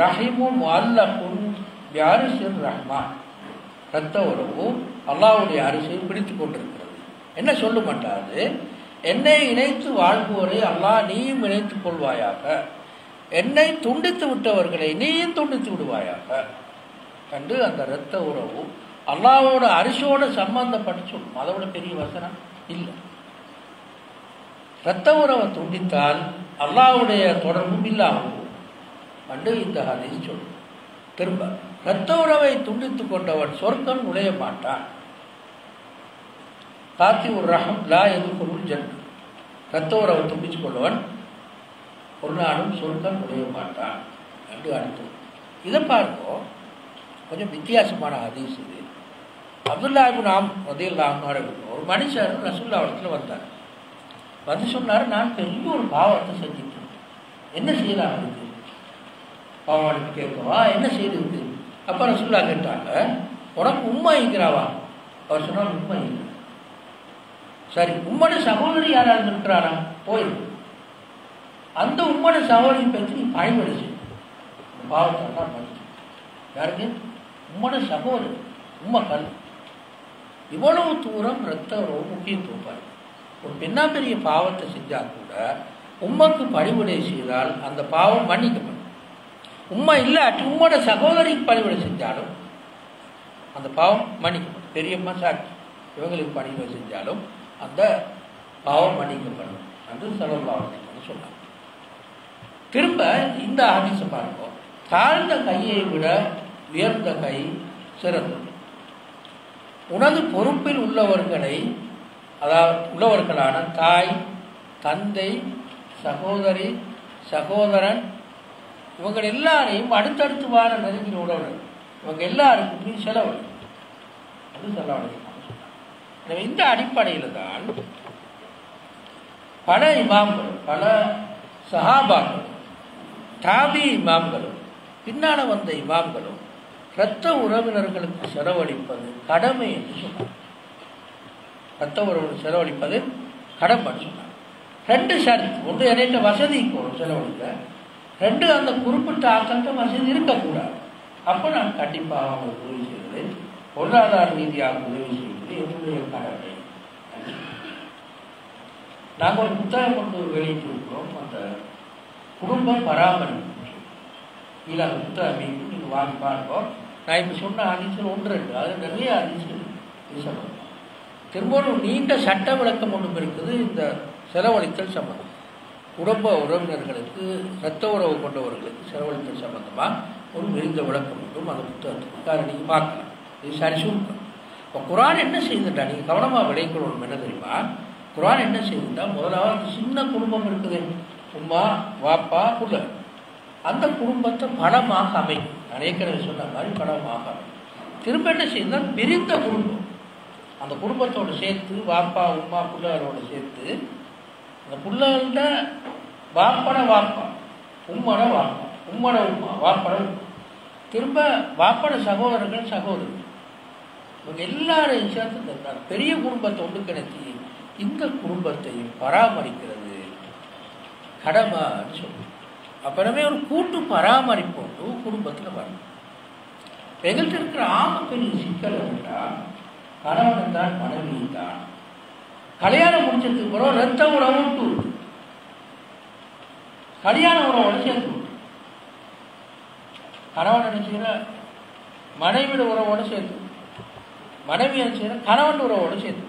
ரஹீமு முஅல்லகுன் பிஅரிசிர் ரஹ்மான், இரத்த உறவு அல்லாஹ்வுடைய அரிசியை பிடித்து கொண்டிருக்கிறது. என்ன சொல்ல மாட்டாது, என்னை இணைத்து வாழ்வோரை அல்லாஹ் நீயும் இணைத்துக் கொள்வாயாக, என்னை துண்டித்து விட்டவர்களை நீயும் துண்டித்து விடுவாயாக என்று அந்த இரத்த உறவு அல்லாஹ்வோட அரிசியோட சம்பந்தப்பட்டு சொல்லும். அதை விட பெரிய வசனம் இல்லை. இரத்த உறவை துண்டித்தால் அல்லாஹ்வுடைய தொடர்பும் இல்லாமல் என்று இந்த ஹதீஸ் சொல்லும். திரும்ப இரத்த உறவை துண்டித்து கொண்டவன் சொர்க்கம் நுழைய மாட்டான். காத்தி ஒரு ரஹம் லா எதுக்குள் ஜன், இரத்த உறவை துண்டித்து கொண்டவன் ஒரு நாளும் சொர்க்கம் நுழைய மாட்டான் என்று அர்த்தம். இதை பார்ப்போம், கொஞ்சம் வித்தியாசமான ஹதீஸ் இது. அப்துல்லா இப்னு அம்ர் ரலியல்லாஹு அன்ஹு ஒரு மனுஷர் ரசூலுல்லாஹி இடத்துல வந்தார். வந்து சொன்னார், நான் பெரிய ஒரு பாவத்தை செஞ்சுட்டேன், என்ன செய்யலாம் இருக்கு, பாவம் கேட்கவா, என்ன செய்யுது? அப்போ ரசூலுல்லாஹி கேட்டாங்க, உனக்கு உம்மா இருக்கிறாவா? அவர் சொன்னார், உம்மா இல்லை. சரி, உம்மோட சகோதரி யாராவது இருக்கிறாரா? போயிருக்கு. அந்த உம்மோட சகோதரி பற்றி நீ பயன்படுச்சு பாவத்தை யாருக்கு? உம்மோட சகோதரி, உம்மை கல். இவ்வளவு தூரம் இரத்த உறவு முக்கியத்துவம் பாரு. ஒரு பெண்ணா பெரிய பாவத்தை செஞ்சால் கூட உம்மக்கு பணிவிடை செய்தால் அந்த பாவம் மன்னிக்கப்படும். உம்மா இல்லாட்டி உம்மோட சகோதரிக்கு பணிவிடை செஞ்சாலும் அந்த பாவம் மன்னிக்கப்படும். பெரியம்மா சாட்சி இவங்களுக்கு பணிவிடை செஞ்சாலும் அந்த பாவம் மன்னிக்கப்படும் என்று ஸல்லல்லாஹு அலைஹி வஸல்லம் சொன்னாங்க. திரும்ப இந்த ஹதீஸை பார்ப்போம். தாழ்ந்த கையை விட உயர்ந்த கை சிறந்தது. உனது பொறுப்பில் உள்ளவர்களை, அதாவது உள்ளவர்களான தாய், தந்தை, சகோதரி, சகோதரன், இவங்க எல்லாரையும் அடுத்தடுத்து வார நெருங்கின உறவுகள், இவங்க எல்லாருக்குமே செலவு அது செலவழி. எனவே இந்த அடிப்படையில் தான் பல இமாம்களும் பல சஹாபாக்களும் தாபி இமாம்களும் பின்னால் வந்த இமாம்களும் இரத்த உறவினர்களுக்கு செலவழிப்பது கடமை என்று சொன்னார். இரத்த உறவுகளுக்கு செலவழிப்பது கடமைன்னு சொன்னார். 2 ஷரத்து, ஒன்று என்னென்ன வசதிக்கு ஒரு செலவழிக்க, 2 அந்த குறிப்பிட்ட ஆக்கள்கிட்ட வசதி இருக்கக்கூடாது. அப்போ நான் கண்டிப்பாக அவங்களுக்கு உதவி செய்வது, பொருளாதார ரீதியாக உதவி செய்வது என்னுடைய கடமை. நாங்கள் ஒரு புத்தகம் கொண்டு வெளியிட்டிருக்கிறோம், அந்த குடும்ப பராமரிப்பு இல்லை, அந்த புத்தகம் நீங்கள் வாங்கி பார்ப்போம். நான் இப்போ சொன்ன ஹதீஸ்கள் 1-2 அது நிறைய ஹதீஸ்கள் சொல்லணும். திரும்பவும் நீண்ட சட்ட விளக்கம் ஒன்றும் இருக்குது இந்த செலவழித்தல் சம்பந்தம். குடும்ப உறவினர்களுக்கு இரத்த உறவு கொண்டவர்களுக்கு செலவழித்தல் சம்பந்தமாக ஒரு விரிந்த விளக்கம் ஒன்றும் அந்த புத்தகத்துக்கு நீங்கள் பார்க்கலாம். இது சரி சுருக்கம். இப்போ குர்ஆன் என்ன செய்துட்டா, நீங்கள் கவனமாக விளைக்கணும். என்ன தெரியுமா, குர்ஆன் என்ன செய்துட்டா, முதலாவது சின்ன குடும்பம் இருக்குது, உம்மா வாப்பா புள்ள, அந்த குடும்பத்தை பலமாக அமைக்கும். நான் ஏற்கனவே சொன்ன மாதிரி பலமாக அமைக்கும். திரும்ப என்ன செய்தால் விரிந்த குடும்பம், அந்த குடும்பத்தோடு சேர்த்து வாப்பா உம்மா புள்ளகளோடு சேர்த்து அந்த புள்ளகள வாப்பட வாப்பா, உம்மட வாப்பா, உம்மட உம்மா, வாப்பட உம்மா, திரும்ப வாப்பட சகோதரர்கள் சகோதரர்கள், இவங்க எல்லாரையும் சேர்த்து பெரிய குடும்பத்தை ஒன்றுக்கிணத்தி இந்த குடும்பத்தையும் பராமரிக்கிறது கடமைன்னு சொல்லுவோம். அப்புறமே ஒரு கூட்டு பராமரிப்பு ஒன்று குடும்பத்தில் வரும். எங்கள்கிட்ட இருக்கிற பெரிய சிக்கல் என்றால் கணவன் தான் மனைவியும் தான். கல்யாணம் முடிச்சதுக்கு பிறகு இரத்த உறவு கல்யாண உறவோட சேர்த்து கணவன் என்ன செய்யற மனைவியோட உறவோட சேர்த்து, மனைவி என்ன செய்யற கணவன் உறவோட சேர்த்து.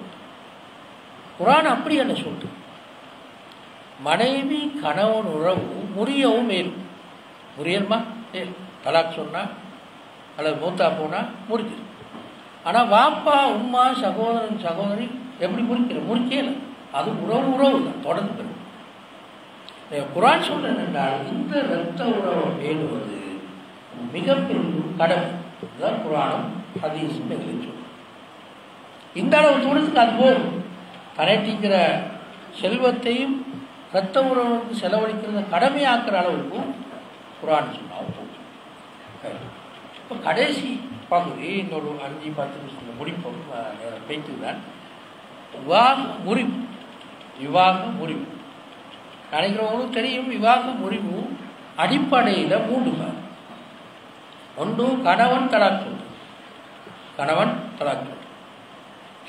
குர்ஆன் அப்படி என்ன சொல்லுது, மனைவி கணவன் உறவு முறியவும் மேலும் முறியல்மா தலாக் சொன்னா அல்லது மூத்தா போனா முறிக்கிறது. ஆனால் வாப்பா உம்மா சகோதரன் சகோதரி எப்படி முறிக்கல, அது உறவு தான் தொடர்ந்து பெறும். குர்ஆன் சொல்ற என்னென்றால் இந்த இரத்த உறவை பேணுவது மிகப்பெரிய கடமை. இதுதான் குர்ஆனும் ஹதீஸும் எங்களுக்கு சொல்லும். இந்த அளவு தூரத்துக்கு அது போகும். தனட்டிக்கிற செல்வத்தையும் இரத்த உறவுக்கு செலவழிக்கிறத கடமையாக்குற அளவுக்கு குர்ஆன் சொன்னால் இப்போ கடைசி பகுதி இன்னொரு 5-10 நிமிஷத்தில் முடிப்போம், பேச்சுதான். விவாக முறிவு நினைக்கிறவங்களும் தெரியும். விவாக முறிவு அடிப்படையில் 3 காரணம். ஒன்று கணவன் தலாக் சொல்றது, கணவன் தலாக் சொல்றது.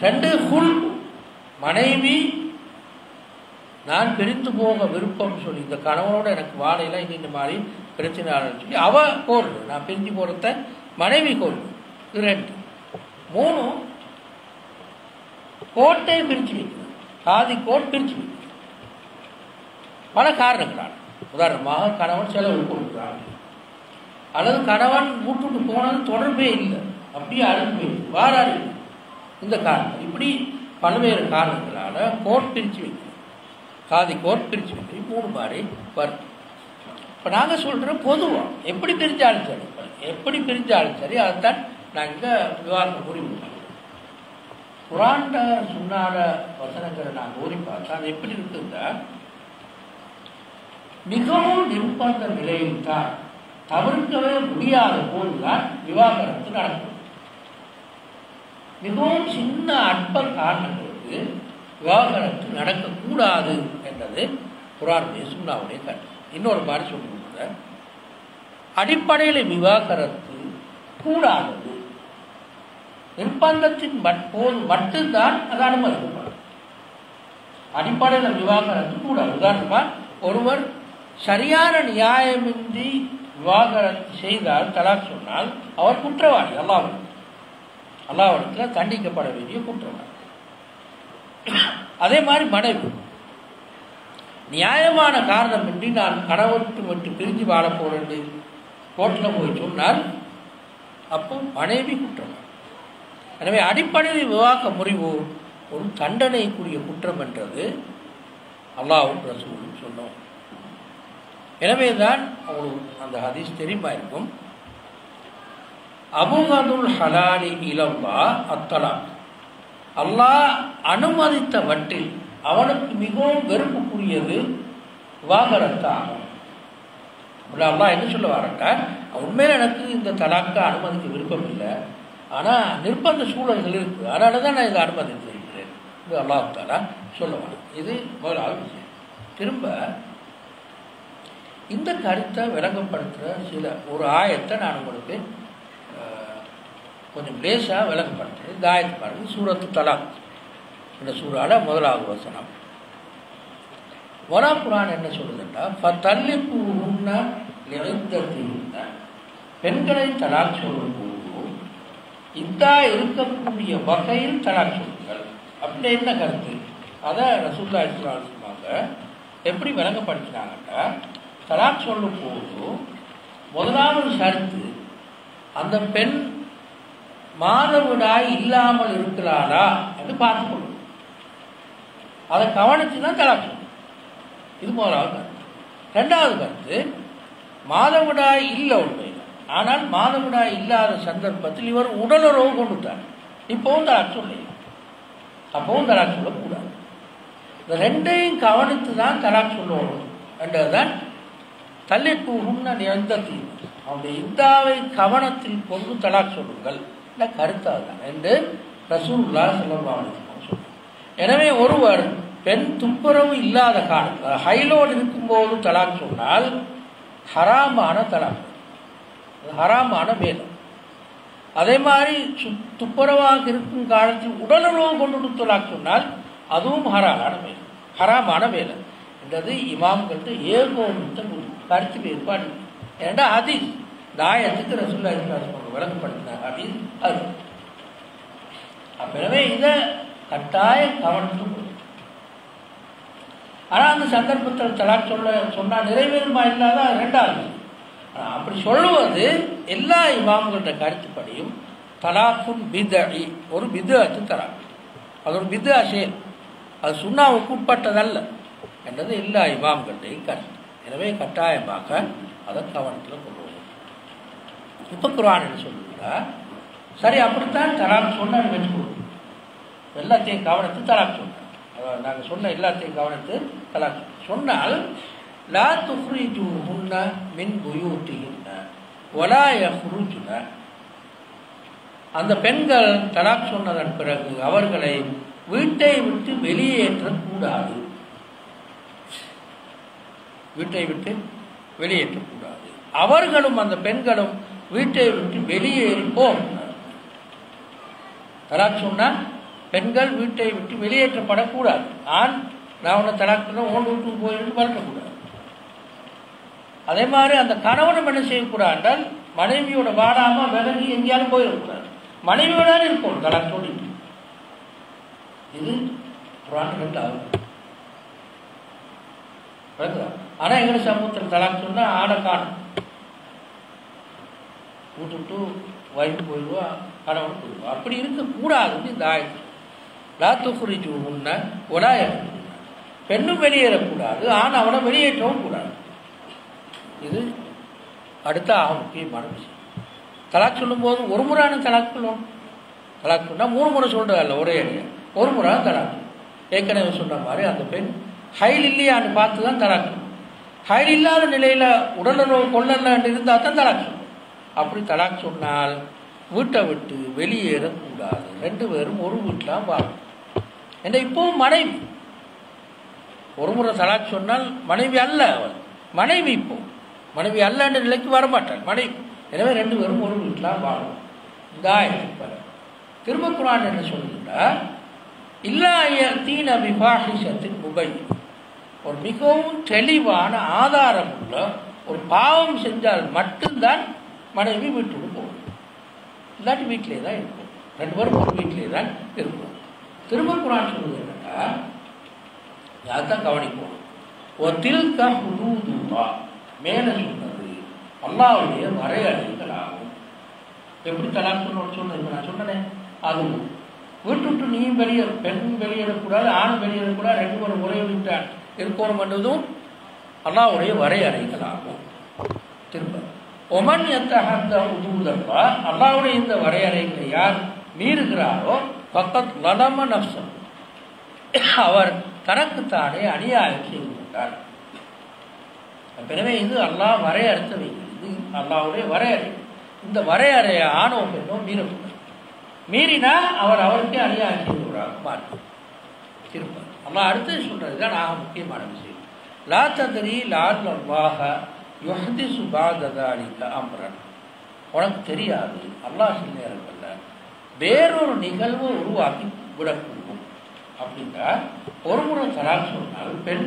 2 ஹுல், மனைவி நான் பிரிந்து போக விருப்பம் சொல்லி இந்த கணவனோட எனக்கு வாழையெல்லாம் இந்த மாதிரி பிரச்சனை சொல்லி அவ கோருது, நான் பிரிஞ்சு போகிறத மனைவி கோருது. இது 2. 3 கோட்டை பிரித்து வைக்கிறது, காதி கோட் பிரித்து வைக்கிறது. பல காரணங்களால், உதாரணமாக கணவன் செலவு கொடுக்குறாங்க, அல்லது கணவன் வீட்டுக்கு போனது தொடர்பே இல்லை, அப்படியே அழுப்பு வாராரு, இந்த காரணம். இப்படி பல்வேறு காரணங்களால் கோட் பிரித்து வைக்கிறது, காதி கோட் பிரித்து வைக்கிறது. 3 மாதிரி வருது. இப்போ நாங்கள் சொல்கிறோம் பொதுவாக எப்படி பிரிஞ்சாலும் சரி, எப்படி பிரிஞ்சாலும் சரி, அதுதான் நாங்கள் விவாதம் புரிவு. குர்ஆன்ல சுன்னால வசனங்களை நாங்கள் ஓடி பார்த்தா அது எப்படி இருக்குதா, மிகவும் நிர்பந்த நிலையில் தான் தவிர்க்கவே முடியாத போதுதான் விவாகரத்து நடக்கும். மிகவும் சின்ன அற்ப காரணங்களுக்கு விவாகரத்து நடக்கக்கூடாது என்றது குர்ஆனுடைய சுன்னாவுடைய கருத்து. இன்னொரு மாதிரி சொல்லுங்க, அடிப்படையில் விவாகரத்து கூடாதது, நிர்பந்தத்தின் போது மட்டும்தான் அது அனுமதிக்கப்படும். அடிப்படையில் விவாகரத்து கூடாது. உதாரணமாக ஒருவர் சரியான நியாயமின்றி விவாகரத்து செய்தால், தலாக் சொன்னால் அவர் குற்றவாளி, அல்லாஹ்விடத்தில் தண்டிக்கப்பட வேண்டிய குற்றவாளி. அதே மாதிரி மனைவி நியாயமான காரணமின்றி நான் கணவருக்கு மட்டும் பிரிஞ்சு வாழ போறேன் கோர்ட்டில் போய் சொன்னால் அப்போ மனைவி குற்றவாளி. எனவே அடிப்படையில் விவாக முறிவு ஒரு தண்டனைக்குரிய குற்றம் என்றது அல்லாஹ்வும் ரசூலும் சொன்னோம். எனவே தான் அவங்களுக்கு அந்த ஹதீஸ் தெரியுமா இருக்கும், அபுகதுல் ஹலாலி இலல்லா அத்தலாக், அல்லாஹ் அனுமதித்தவற்றில் அவனுக்கு மிகவும் வெறுப்புக்குரியது விவாகரத்து ஆகும். அல்லாஹ் என்ன சொல்ல வரட்டா, உண்மையில எனக்கு இந்த தலாக்க அனுமதிக்க விருப்பம் இல்லை, ஆனால் நிர்பந்த சூழல்கள் இருக்குது, அதனால தான் நான் இதை அனுமதித்திருக்கிறேன். இது அல்லாஹ் தஆலா சொல்லுவாங்க. இது முதலாவது விஷயம். திரும்ப இந்த கருத்தை விளங்கப்படுத்துகிற ஒரு ஆயத்தை நான் உங்களுக்கு கொஞ்சம் லேசாக விளங்கப்படுத்துகிறேன். இந்த ஆயத்தை பாருங்கள், சூரத்து தலாக் இந்த சூறால 1வது வசனம். குர்ஆன் என்ன சொல்லுதுன்னா, ஃபதல்லிகுஹுன்ன லிஇத்தத்திஹின்ன, பெண்களை தலாக் சொல்லும் போது இதா இருக்கக்கூடிய வகையில் தலாக் சொல்லுங்கள். அப்படி என்ன கருத்து? அதை ரசூலுல்லாஹி ஸல்லல்லாஹு அலைஹி வஸல்லம் எப்படி விளங்கப்படுத்தினாங்கன்னா, தலாக் சொல்லும் போது 1வது ஷர்த்து அந்த பெண் மாதவிடாய் இல்லாமல் இருக்கிறாரா என்று பார்த்துக்கொள்ளும். அதை கவனித்து தான் தலாக் சொல்லணும். இது 1வது கருத்து. 2வது கருத்து, மாதவிடாய் இல்லை உண்மையில், ஆனால் மாதவிடாய் இல்லாத சந்தர்ப்பத்தில் இவர் உடலுறவு கொண்டுட்டார், இப்போவும் தலாக் சொல்லலாம், அப்பவும் தலாக் சொல்லக்கூடாது. இந்த 2ஐயும் கவனித்து தான் தலாக் சொல்லணும் என்றதுதான் தல்லிக்குஹுன்ன லிஇத்தத்திஹின்ன, அவருடைய இத்தாவை கவனத்தில் கொண்டு தலாக் சொல்லுங்கள் என்ற கருத்தாக தான் என்று ரசூலுல்லாஹி ஸல்லல்லாஹு அலைஹி வஸல்லம் சொல்றார். எனவே ஒருவர் பெண் துப்புரவு இல்லாத காலத்தில் ஹைலோடு இருக்கும்போது தலாக் சொன்னால் ஹராமான தலாக், ஹராமான வேலை. அதே மாதிரி துப்புரவாக இருக்கும் காலத்தில் உடலுறவு கொண்டு தலாக் சொன்னால் அதுவும் ஹராமான வேலை என்றது இமாம்கள்ட்ட ஏகோபித்த கருத்து வேறுபாடு. ஏன்னா ஹதீஸ் தாயத்துக்கு ரசூலுல்லாஹி ஸல்லல்லாஹு அலைஹி வஸல்லம் விளங்கப்படுத்தினார் ஹதீஸ் அது. எனவே இதை கட்டாய கவனத்துக்கு. ஆனால் அந்த சந்தர்ப்பத்தில் தலாக் சொன்னால் நிறைவேறுமா இல்லாத 2வது. அப்படி சொல்லுவது எல்லா இமாம்களோட கருத்துப்படியும் தலாக்குன் பித்இ, ஒரு பித்அத்து தலாக், அது ஒரு பித்அ செயல், அது சுன்னாவுக்கு உட்பட்டதல்ல என்றது எல்லா இமாம்களுடையும் கருத்து. எனவே கட்டாயமாக அதை கவனத்தில் கொண்டு வரும். இப்போ குர்ஆன் என்ன சொல்லுங்களா, சரி அப்படித்தான் தலாக் சொன்னான்னு வச்சுக்கணும், எல்லாத்தையும் கவனத்து தலாக் சொன்னார், நாங்கள் சொன்ன எல்லாத்தையும் கவனித்து தலாக் சொன்னால் லா துஹ்ரிஜூஹுன்ன மின் புயூத்திஹின்ன வலா யஹ்ருஜ்ன. அந்த பெண்கள் தலாக் சொன்னதன் பிறகு அவர்களை வீட்டை விட்டு வெளியேற்றக்கூடாது. வீட்டை விட்டு வெளியேற்றக்கூடாது. அவர்களும் அந்த பெண்களும் வீட்டை விட்டு வெளியேறி போகக்கூடாது. தலாக் சொன்னால் பெண்கள் வீட்டை விட்டு வெளியேற்றப்படக்கூடாது. ஆண் நான் ஒன்று தலாக் பண்ண ஓன் வீட்டுக்கு போயிட்டு வளர்க்கக்கூடாது. அதே மாதிரி அந்த கணவனும் என்ன செய்யக்கூடாது என்றால் மனைவியோட வாடாமல் விலகி எங்கேயாலும் போயிடக்கூடாது. மனைவியோட இருக்கும் தலாக் சொல்லிட்டு. இது குர்ஆன் 2 ஆகும். ஆனால் எங்களை சமூகத்தில் தலாக் சொன்னால் ஆடை காணும், விட்டுட்டு வயிற்று போயிடுவா, கணவன் போயிடுவா. அப்படி இருக்கக்கூடாதுன்னு இந்த ஆயுதம். லா துஹ்ரிஜூஹுன்ன வலா யஹ்ருஜ்ன. பெண்ணும் வெளியேறக்கூடாது, ஆண் அவனை வெளியேற்றவும் கூடாது. இது அடுத்த முக்கியமான விஷயம். தலாக் சொல்லும்போது ஒரு முறையான தலாக் சொல்லுவோம். தலாக் சொன்னால் 3 முறை சொல்கிறதில்ல, ஒரே ஒரு முறை தலாக். ஏற்கனவே சொன்ன மாதிரி அந்த பெண் ஹைல் இல்லையான்னு பார்த்து தான் தலாக் சொல்லும். ஹைல் இல்லாத நிலையில் உடலுறவு கொள்ளலன்னு இருந்தால் தான் தலாக் சொல்லும். அப்படி தலாக் சொன்னால் வீட்டை விட்டு வெளியேறக்கூடாது. 2 பேரும் ஒரு வீட்டில் வாழும். ஏன்னா இப்போவும் மனைவி ஒரு முறை தலாக் சொன்னால் மனைவி அல்ல, அவள் மனைவி. இப்போ மனைவி அல்லன்ற நிலைக்கு வரமாட்டாள் மனைவி. எனவே 2 பேரும் ஒரு வீட்டில் வாழும். இந்த ஆயத்து திரும்ப குர்ஆன் என்ன சொல்லுன்னா, இல்லா யதீன பிஃபாஹிஷத்தின் முபைன். ஒரு மிகவும் தெளிவான ஆதாரம் உள்ள ஒரு பாவம் செஞ்சால் மட்டும்தான் மனைவி வீட்டுக்கு போகும். இல்லாட்டி வீட்டிலே தான் இருக்கும். 2 பேரும் ஒரு வீட்டிலே தான் இருக்கும். திரும்ப குர்ஆன் சொல்லுது என்னன்னா, யார்தான் கவனிப்போம். ஒரு தில்க ஹுதூதுல்லாஹ், மேலே சொன்னது அல்லாஹ்வுடைய வரையறைகள் ஆகும். எப்படி தலாக் சொன்னது நான் சொன்னேன். அதுவும் வீட்டு விட்டு நீயும் வெளியே, பெண் வெளியேறக்கூடாது, ஆண் வெளியேறக்கூடாது, 2 பேரும் ஒரே வீட்டான் இருக்கணும் என்பதும் அல்லாஹ்வுடைய வரையறைகள் ஆகும். திரும்ப ஒமன் எத்தஹத்த ஹுதூதல்லாஹ், அல்லாஹ்வுடைய இந்த வரையறைகளை யார் மீறுகிறாரோ ஃபக்கத் லலம நஃப்ஸஹு, அவர் தனக்குத்தானே அநியாயம் செய்து கொண்டார். எனவே இது அல்லாஹ் வரையறுத்தவை. இது அல்லாஹ்வுடைய வரையறை. இந்த வரையறையை ஆணோ பெண்ணோ மீறக்கூடாது. மீறினா அவர் அவருக்கே அநியாயம் செய்து மாறும். திரும்ப அல்லாஹ் அடுத்து சொல்றது தான் முக்கியமான விஷயம். லா தத்ரி லஅல்லாஹ யுஹ்திஸு பஅத ஸாலிக அம்ரன். உனக்கு தெரியாது, அல்லாஹ் சில நேரங்கள்ல வேறொரு நிகழ்வு உருவாக்கி விடக்கூடும். அப்படின்னா ஒரு முறை தலாக் சொன்னால் பெண்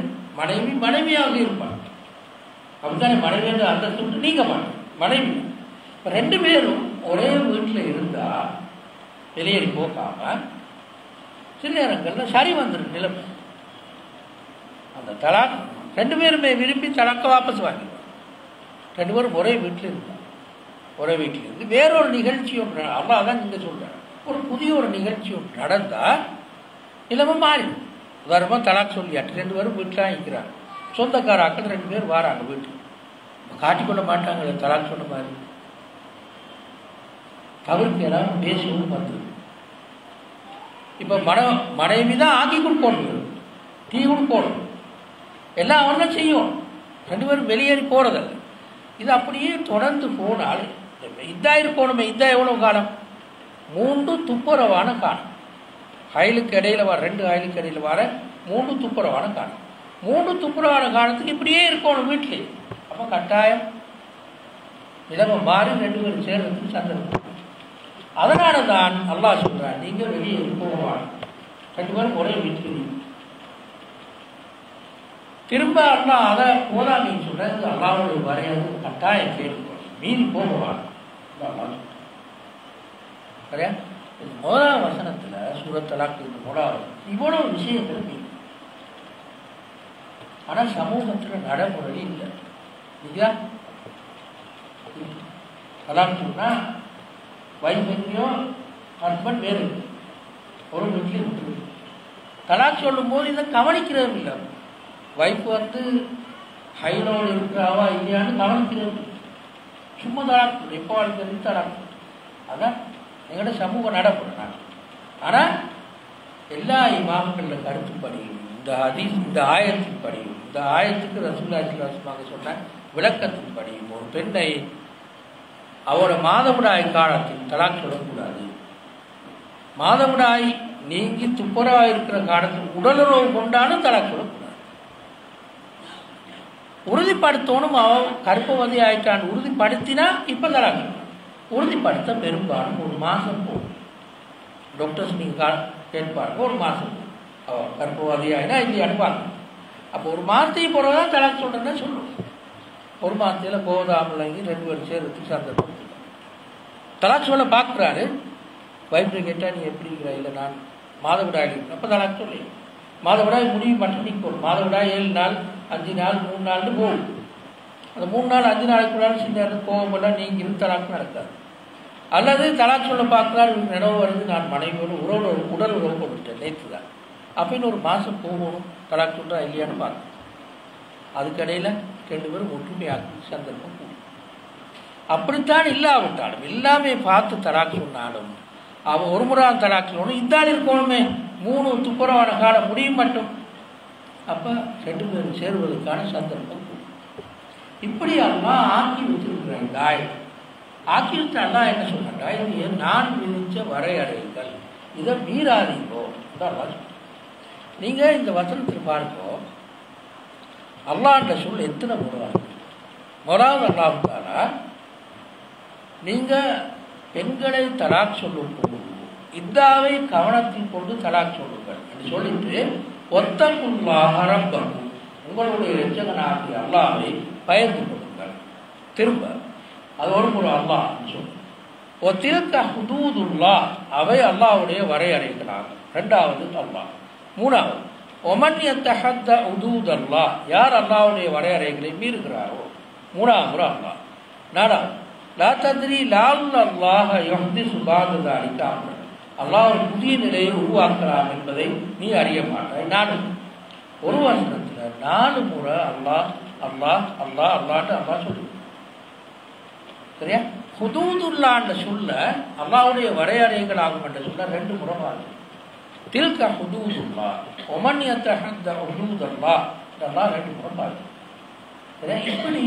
மனைவியாக இருப்பாங்க. அப்படித்தானே மனைவி என்று அந்த சொல்லிட்டு நீங்க மனைவி. இப்போ 2 பேரும் ஒரே வீட்டில் இருந்தால் வெளியேறி போக்காம சில நேரங்களில் சரி வந்துடும் நிலைமை. அந்த தலாக் 2 பேருமே விரும்பி தலாக்க வாபஸ் வாங்கிடுவாங்க. 2 பேரும் ஒரே வீட்டில் இருந்தாங்க. ஒரே வீட்டில் இருந்து வேறொரு நிகழ்ச்சி ஒன்று, அல்லாஹ் தான் நீங்கள் சொல்கிறாங்க, ஒரு புதிய ஒரு நிகழ்ச்சி ஒன்று நடந்தால் நிலைமை மாறிடும். உதாரணமாக தலாக் சொல்லியாட்டு 2 பேரும் வீட்டில் இருக்கிறாங்க. சொந்தக்காராக்கள் 2 பேர் வராங்க வீட்டுக்கு. காட்டிக்கொள்ள மாட்டாங்க தலாக் சொன்ன மாதிரி. அவருக்கு ஏதாவது பேசவும் வந்துடும். இப்போ மனைவி தான் ஆக்கி கொடுக்கணும், டீ கொடுக்கணும், எல்லாம் அவன் தான் செய்யும். 2 பேரும் வெளியேறி போகிறதில்ல. இது அப்படியே தொடர்ந்து போனால் இதா இருக்கணுமே. இதா எவ்வளோ காலம்? 3 துப்புரவான காலம். ஹைலுக்கு இடையில வர 2 ஹைலுக்கு இடையில வர 3 துப்புரவான காலம். 3 துப்புரவான காலத்துக்கு இப்படியே இருக்கணும் வீட்டிலே. அப்போ கட்டாயம் நிலைமை மாறி 2 பேரும் சேர்றதுக்கு சந்தர்ப்பம். அதனால தான் அல்லாஹ் சொல்றான், நீங்க வெளியே போவாங்க 2 பேரும் ஒரே வீட்டில். திரும்ப அல்லாஹ் அதை போதாமின்னு சொல்றது அல்லாஹ்வுடைய வரையறை கட்டாயம் கேட்கும். மீறி போவாங்க சரியா? முதலாம் வசனத்துல சூரத் தலாக் இவ்வளவு விஷயங்கள் மீறி. ஆனால் சமூகத்துல நடைமுறை இல்லை. இல்லையா? தலாக் சொன்னா வைஃப் எங்கேயோ, ஹஸ்பண்ட் வேறு ஒரு வீட்லையும் விட்டு. தலாக் சொல்லும் போது இதை கவனிக்கிறது இல்லை. வைஃப் ஹைலோடு இருக்கிறாவா இல்லையான்னு கவனிக்கிறது. சும்மா தலாக் எப்போ வாழ்க்கை தலாக். அதான் எங்கள்கிட்ட சமூக நடைமுறை. ஆனால் எல்லா இமாம்கள கருத்துப்படியும் இந்த ஆயத்தின் படியும் இந்த ஆயத்துக்கு ரசூலுல்லாஹி ஸல்லல்லாஹு அலைஹி வஸல்லம் சொன்ன விளக்கத்தின் படியும் ஒரு பெண்ணை அவரோட மாதவிடாய் காலத்தில் தலாக் சொல்லக்கூடாது. மாதவிடாய் நீங்கி துப்புரவாக இருக்கிற காலத்தில் உடலுறவு கொண்டாலும் தலாக் சொல்லக்கூடாது. உறுதிப்படுத்தணும். அவன் கர்ப்பவதி ஆயிட்டான்னு உறுதிப்படுத்தினா இப்போ தலாக் சொல்லணும். உறுதிப்படுத்த பெரும்பாலும் ஒரு மாதம் போகும். டாக்டர்ஸ் நீங்கள் கேட்பாங்க, ஒரு மாதம் அவன் கர்ப்பவதி ஆகினா இது அனுப்பாங்க. அப்போ ஒரு மாதத்தையும் போகிறதா தலாக் சொல்கிறேன்னா சொல்லுவோம். ஒரு மாதத்தில் போதாமலங்கி 2 பேரும் சேர்த்து சந்தர்ப்பம் தலாக் சொல்ல பார்க்குறாரு. வைஃப்ல கேட்டால் நீ எப்படி இருக்கிற? இல்லை நான் மாதவிடாய் அப்போ தலாக் சொல்லி மாதவிடாய் முடிவு மட்டும் நிற்கும். மாதவிடாய் 7 நாள் 5 நாள் 3 நாள்னு போகும். அந்த 3 நாள் 5 நாளைக்குள்ளாலும் சில நேரம் கோவமெல்லாம் நீங்கள் தலாக் நடக்காது. அல்லது தலாக் சொல்ல பார்க்குறாரு, நினைவு வருது நான் மனைவியோடு உடல் உறவு கொடுத்துட்டேன் நேற்று தான், அப்படின்னு ஒரு மாதம் போகணும். தலாக் சொல்கிறா இல்லையான்னு பார்க்கணும். அதுக்கடையில் 2 பேரும் ஒற்றுமையாக்கி சந்தர்ப்பம் கூடும். அப்படித்தான் இல்லாவிட்டாலும் எல்லாமே பார்த்து தலாக் சொன்னாலும் அவன் ஒரு முறை தலாக் சொல்லணும். இந்தாள் இருக்கணுமே 3 துப்புரவான காலம் முடியும் மட்டும். அப்போ 2 பேரும் சேருவதற்கான சந்தர்ப்பம் கூடும். இப்படி அல்லாஹ் ஆக்கி வச்சிருக்கிறான். இந்த ஆயத்தை ஆக்கி வச்சு அல்லாஹ் என்ன சொன்னா, இது நான் விதிச்ச வரையறைகள், இதை மீறாதீங்கோ. நீங்கள் இந்த வசனத்தில் பாருங்கோ, அல்லாஹ்ன்ற சொல் எத்தனை முறை முதலாவது அல்லாஹ்வுத்தாலா நீங்கள் பெண்களை தலாக் சொல்லும் போது இதாவை கவனத்தில் கொண்டு தலாக் சொல்லுங்கள் என்று சொல்லிட்டு ஒத்தக்குள்ளாக ரப்பக்கும் உங்களுடைய இரட்சகனாகிய அல்லாஹ்வை பயந்து கொள்ளுங்கள். திரும்ப அது ஒரு முறை அல்லாஹ் சொல்லு. ஒத்திருக்க ஹுதூதுல்லாஹ் அவை அல்லாஹ்வுடைய வரையறைகளாகும். 2வது அல்லாஹ். 3வது ஒமன் யத்தஹத்த ஹுதூதல்லாஹ் யார் அல்லாஹ்வுடைய வரையறைகளை மீறுகிறாரோ 3வது முறை அல்லாஹ். 4வது லா தத்ரி லஅல்லாஹ யுஹ்திஸு பஅத ஸாலிக அம்ரன் அல்லாஹ் ஒரு புதிய நிலையை உருவாக்கலாம் என்பதை நீ அறிய மாட்டாய். 4 ஒரு வசனத்தில் 4 முறை அல்லாஹ் அல்லாஹ் அல்லாஹ் அல்லாஹ்ட்டு அல்லாஹ் சொல்லு. சரியா? ஹுதூதுல்லான்ற சொல்ல அல்லாஹ்வுடைய வரையறைகள் ஆகும் என்ற சொல்ல 2 முறை பாருங்க. தில்க ஹுதூதுல்லாஹ் ஒமன் யத்தஹத்த ஹுதூதல்லாஹ் அல்லாஹ் 2 முறை பாருங்க. சரியா? இப்படி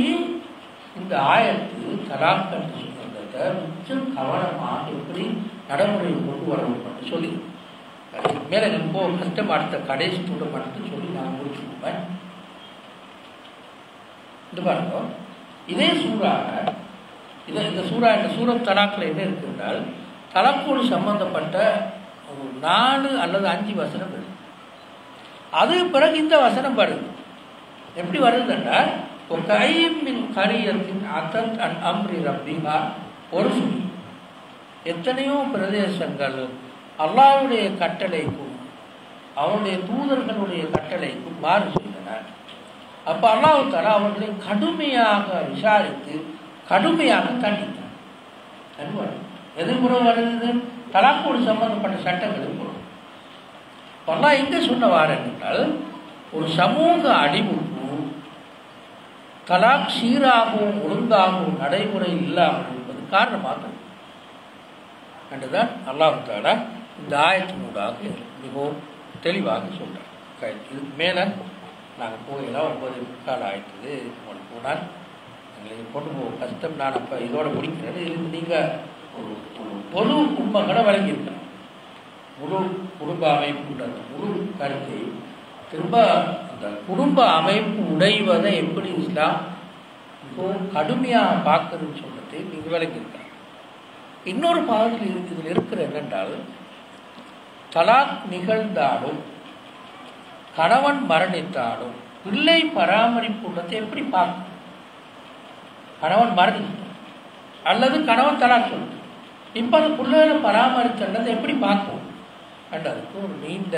இந்த ஆயத்து தலாக் என்று சொல்றதை மிச்சம் கவனமாக எப்படி நடைமுறையில் கொண்டு வரணும் சொல்லி மேலே ரொம்ப கஷ்டம் அடுத்த கடைசி தூரம் மட்டும் சொல்லி நான் முடிச்சுடுவேன். இது பாருங்க, இதே சூறாக இந்த சூறா இந்த சூரத் தலாக்கில் என்ன இருக்குன்றால் தலாக்கோடு சம்பந்தப்பட்ட ஒரு 4 அல்லது 5 வசனம் வருது. அது பிறகு இந்த வசனம் வருது. எப்படி வருதுன்னா ஒரு சொல்லி எத்தனையோ பிரதேசங்கள் அல்லாஹ்வுடைய கட்டளைக்கும் அவனுடைய தூதர்களுடைய கட்டளைக்கும் மாறு செய்தன. அப்போ அல்லாஹ் தஆலா அவர்களை கடுமையாக விசாரித்து கடுமையாக தண்டித்தார். எதிர்ப்புறம் வருது தலாக்கோடு சம்பந்தப்பட்ட சட்டங்களுக்கு போடும். அல்லாஹ் எங்கே சொன்னவாறு என்றால் ஒரு சமூக அடிமுப்பு தலாக் சீராகவும் ஒழுங்காகவும் நடைமுறை இல்லாமல் இருப்பது காரணமாக என்றுதான் அல்லாஹ் தஆலா இந்த ஆயத்தினூடாக மிகவும் தெளிவாக சொல்கிறார். இதுக்கு மேலே நாங்கள் போகலாம் 9:15 ஆயிடுது. உங்களுக்கு போனால் எங்களுக்கு கொண்டு போக கஷ்டம். நான் அப்போ இதோட முடிக்கிறேன். இதுக்கு நீங்கள் ஒரு பொது உண்மைகளை வழங்கியிருக்கிறேன். முழு குடும்ப அமைப்புன்ற முழு கருத்தை திரும்ப அந்த குடும்ப அமைப்பு உடைவதை எப்படி இஸ்லாம் மிகவும் கடுமையாக பார்க்குறதுன்னு சொல்லிட்டு நீங்கள் விளங்கியிருக்காங்க. இன்னொரு பாகத்தில் இதில் இருக்கிற என்னென்றால் தலாக் நிகழ்ந்தாலும் கணவன் மரணித்தாலும் பிள்ளை பராமரிப்பு உள்ளத்தை எப்படி பார்க்கணும். கணவன் மரணித்தார் அல்லது கணவன் தலாக் சொல்லுது, இப்போ அந்த பிள்ளைகளை பராமரித்ததை எப்படி பார்க்கணும் என்றதுக்கு ஒரு நீண்ட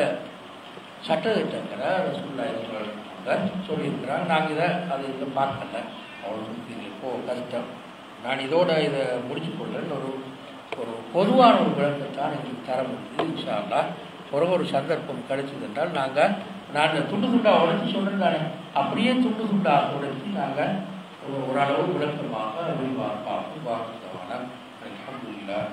சட்டத்திட்டங்களை ரசூலுல்லாஹி சொல்லியிருக்கிறாங்க. நாங்கள் இதை பார்க்கல, அவ்வளோ இப்போ கஷ்டம். நான் இதோட இதை முடிச்சு கொள்ளன்னு ஒரு பொதுவான ஒரு விளக்கத்தான் எங்களுக்கு தர முடியுது. இன்ஷா அல்லாஹ் ஒரு சந்தர்ப்பம் கிடைச்சது என்றால் நான் துண்டு துண்டாக உடைச்சி சொல்கிறேன் தானே, அப்படியே துண்டு துண்டாக உடைச்சி நாங்கள் ஓரளவு விளக்கமாக விரிவாக பார்ப்போம். வாக்குத்தவான அல்ஹம்துலில்லாஹ்.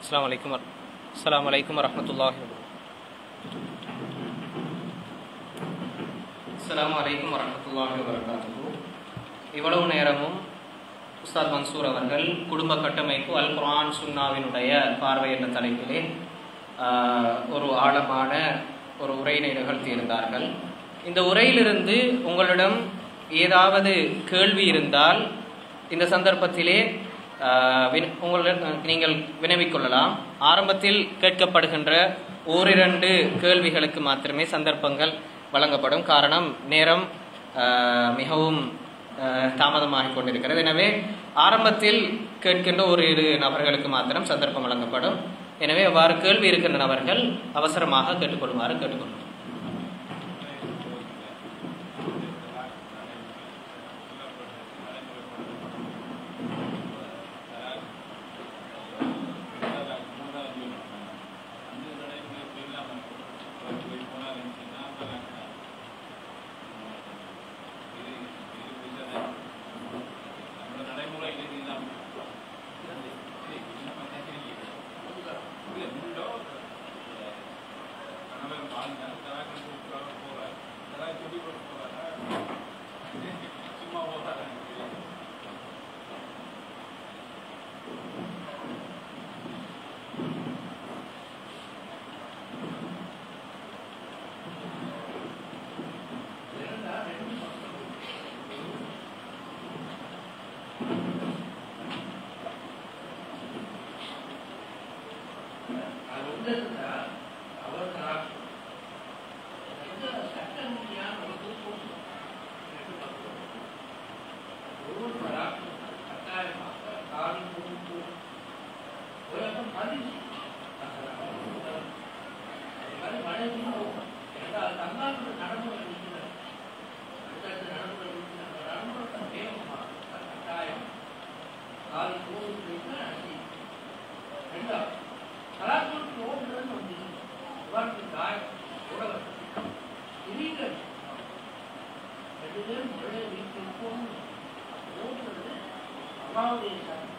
அஸ்ஸலாமு அலைக்கும் வரஹ்மத்துல்லாஹி வபரகாத்துஹு. இவ்வளவு நேரமும் உஸ்தாத் மன்சூர் அவர்கள் குடும்ப கட்டமைப்பு அல் குர்ஆன் சுன்னாவினுடைய பார்வை என்ற தலைப்பிலே ஒரு ஆழமான ஒரு உரையினை நிகழ்த்தியிருந்தார்கள். இந்த உரையிலிருந்து உங்களிடம் ஏதாவது கேள்வி இருந்தால் இந்த சந்தர்ப்பத்திலே உங்களுடன் நீங்கள் வினவிக்கொள்ளலாம். ஆரம்பத்தில் கேட்கப்படுகின்ற ஓரிரண்டு கேள்விகளுக்கு மாத்திரமே சந்தர்ப்பங்கள் வழங்கப்படும். காரணம் நேரம் மிகவும் தாமதமாகிக் கொண்டிருக்கிறது. எனவே ஆரம்பத்தில் கேட்கின்ற ஒரு இரு நபர்களுக்கு மாத்திரம் சந்தர்ப்பம் வழங்கப்படும். எனவே அவ்வாறு கேள்வி இருக்கின்ற நபர்கள் அவசரமாக கேட்டுக்கொள்ளுமாறு கேட்டுக்கொள்ளும். About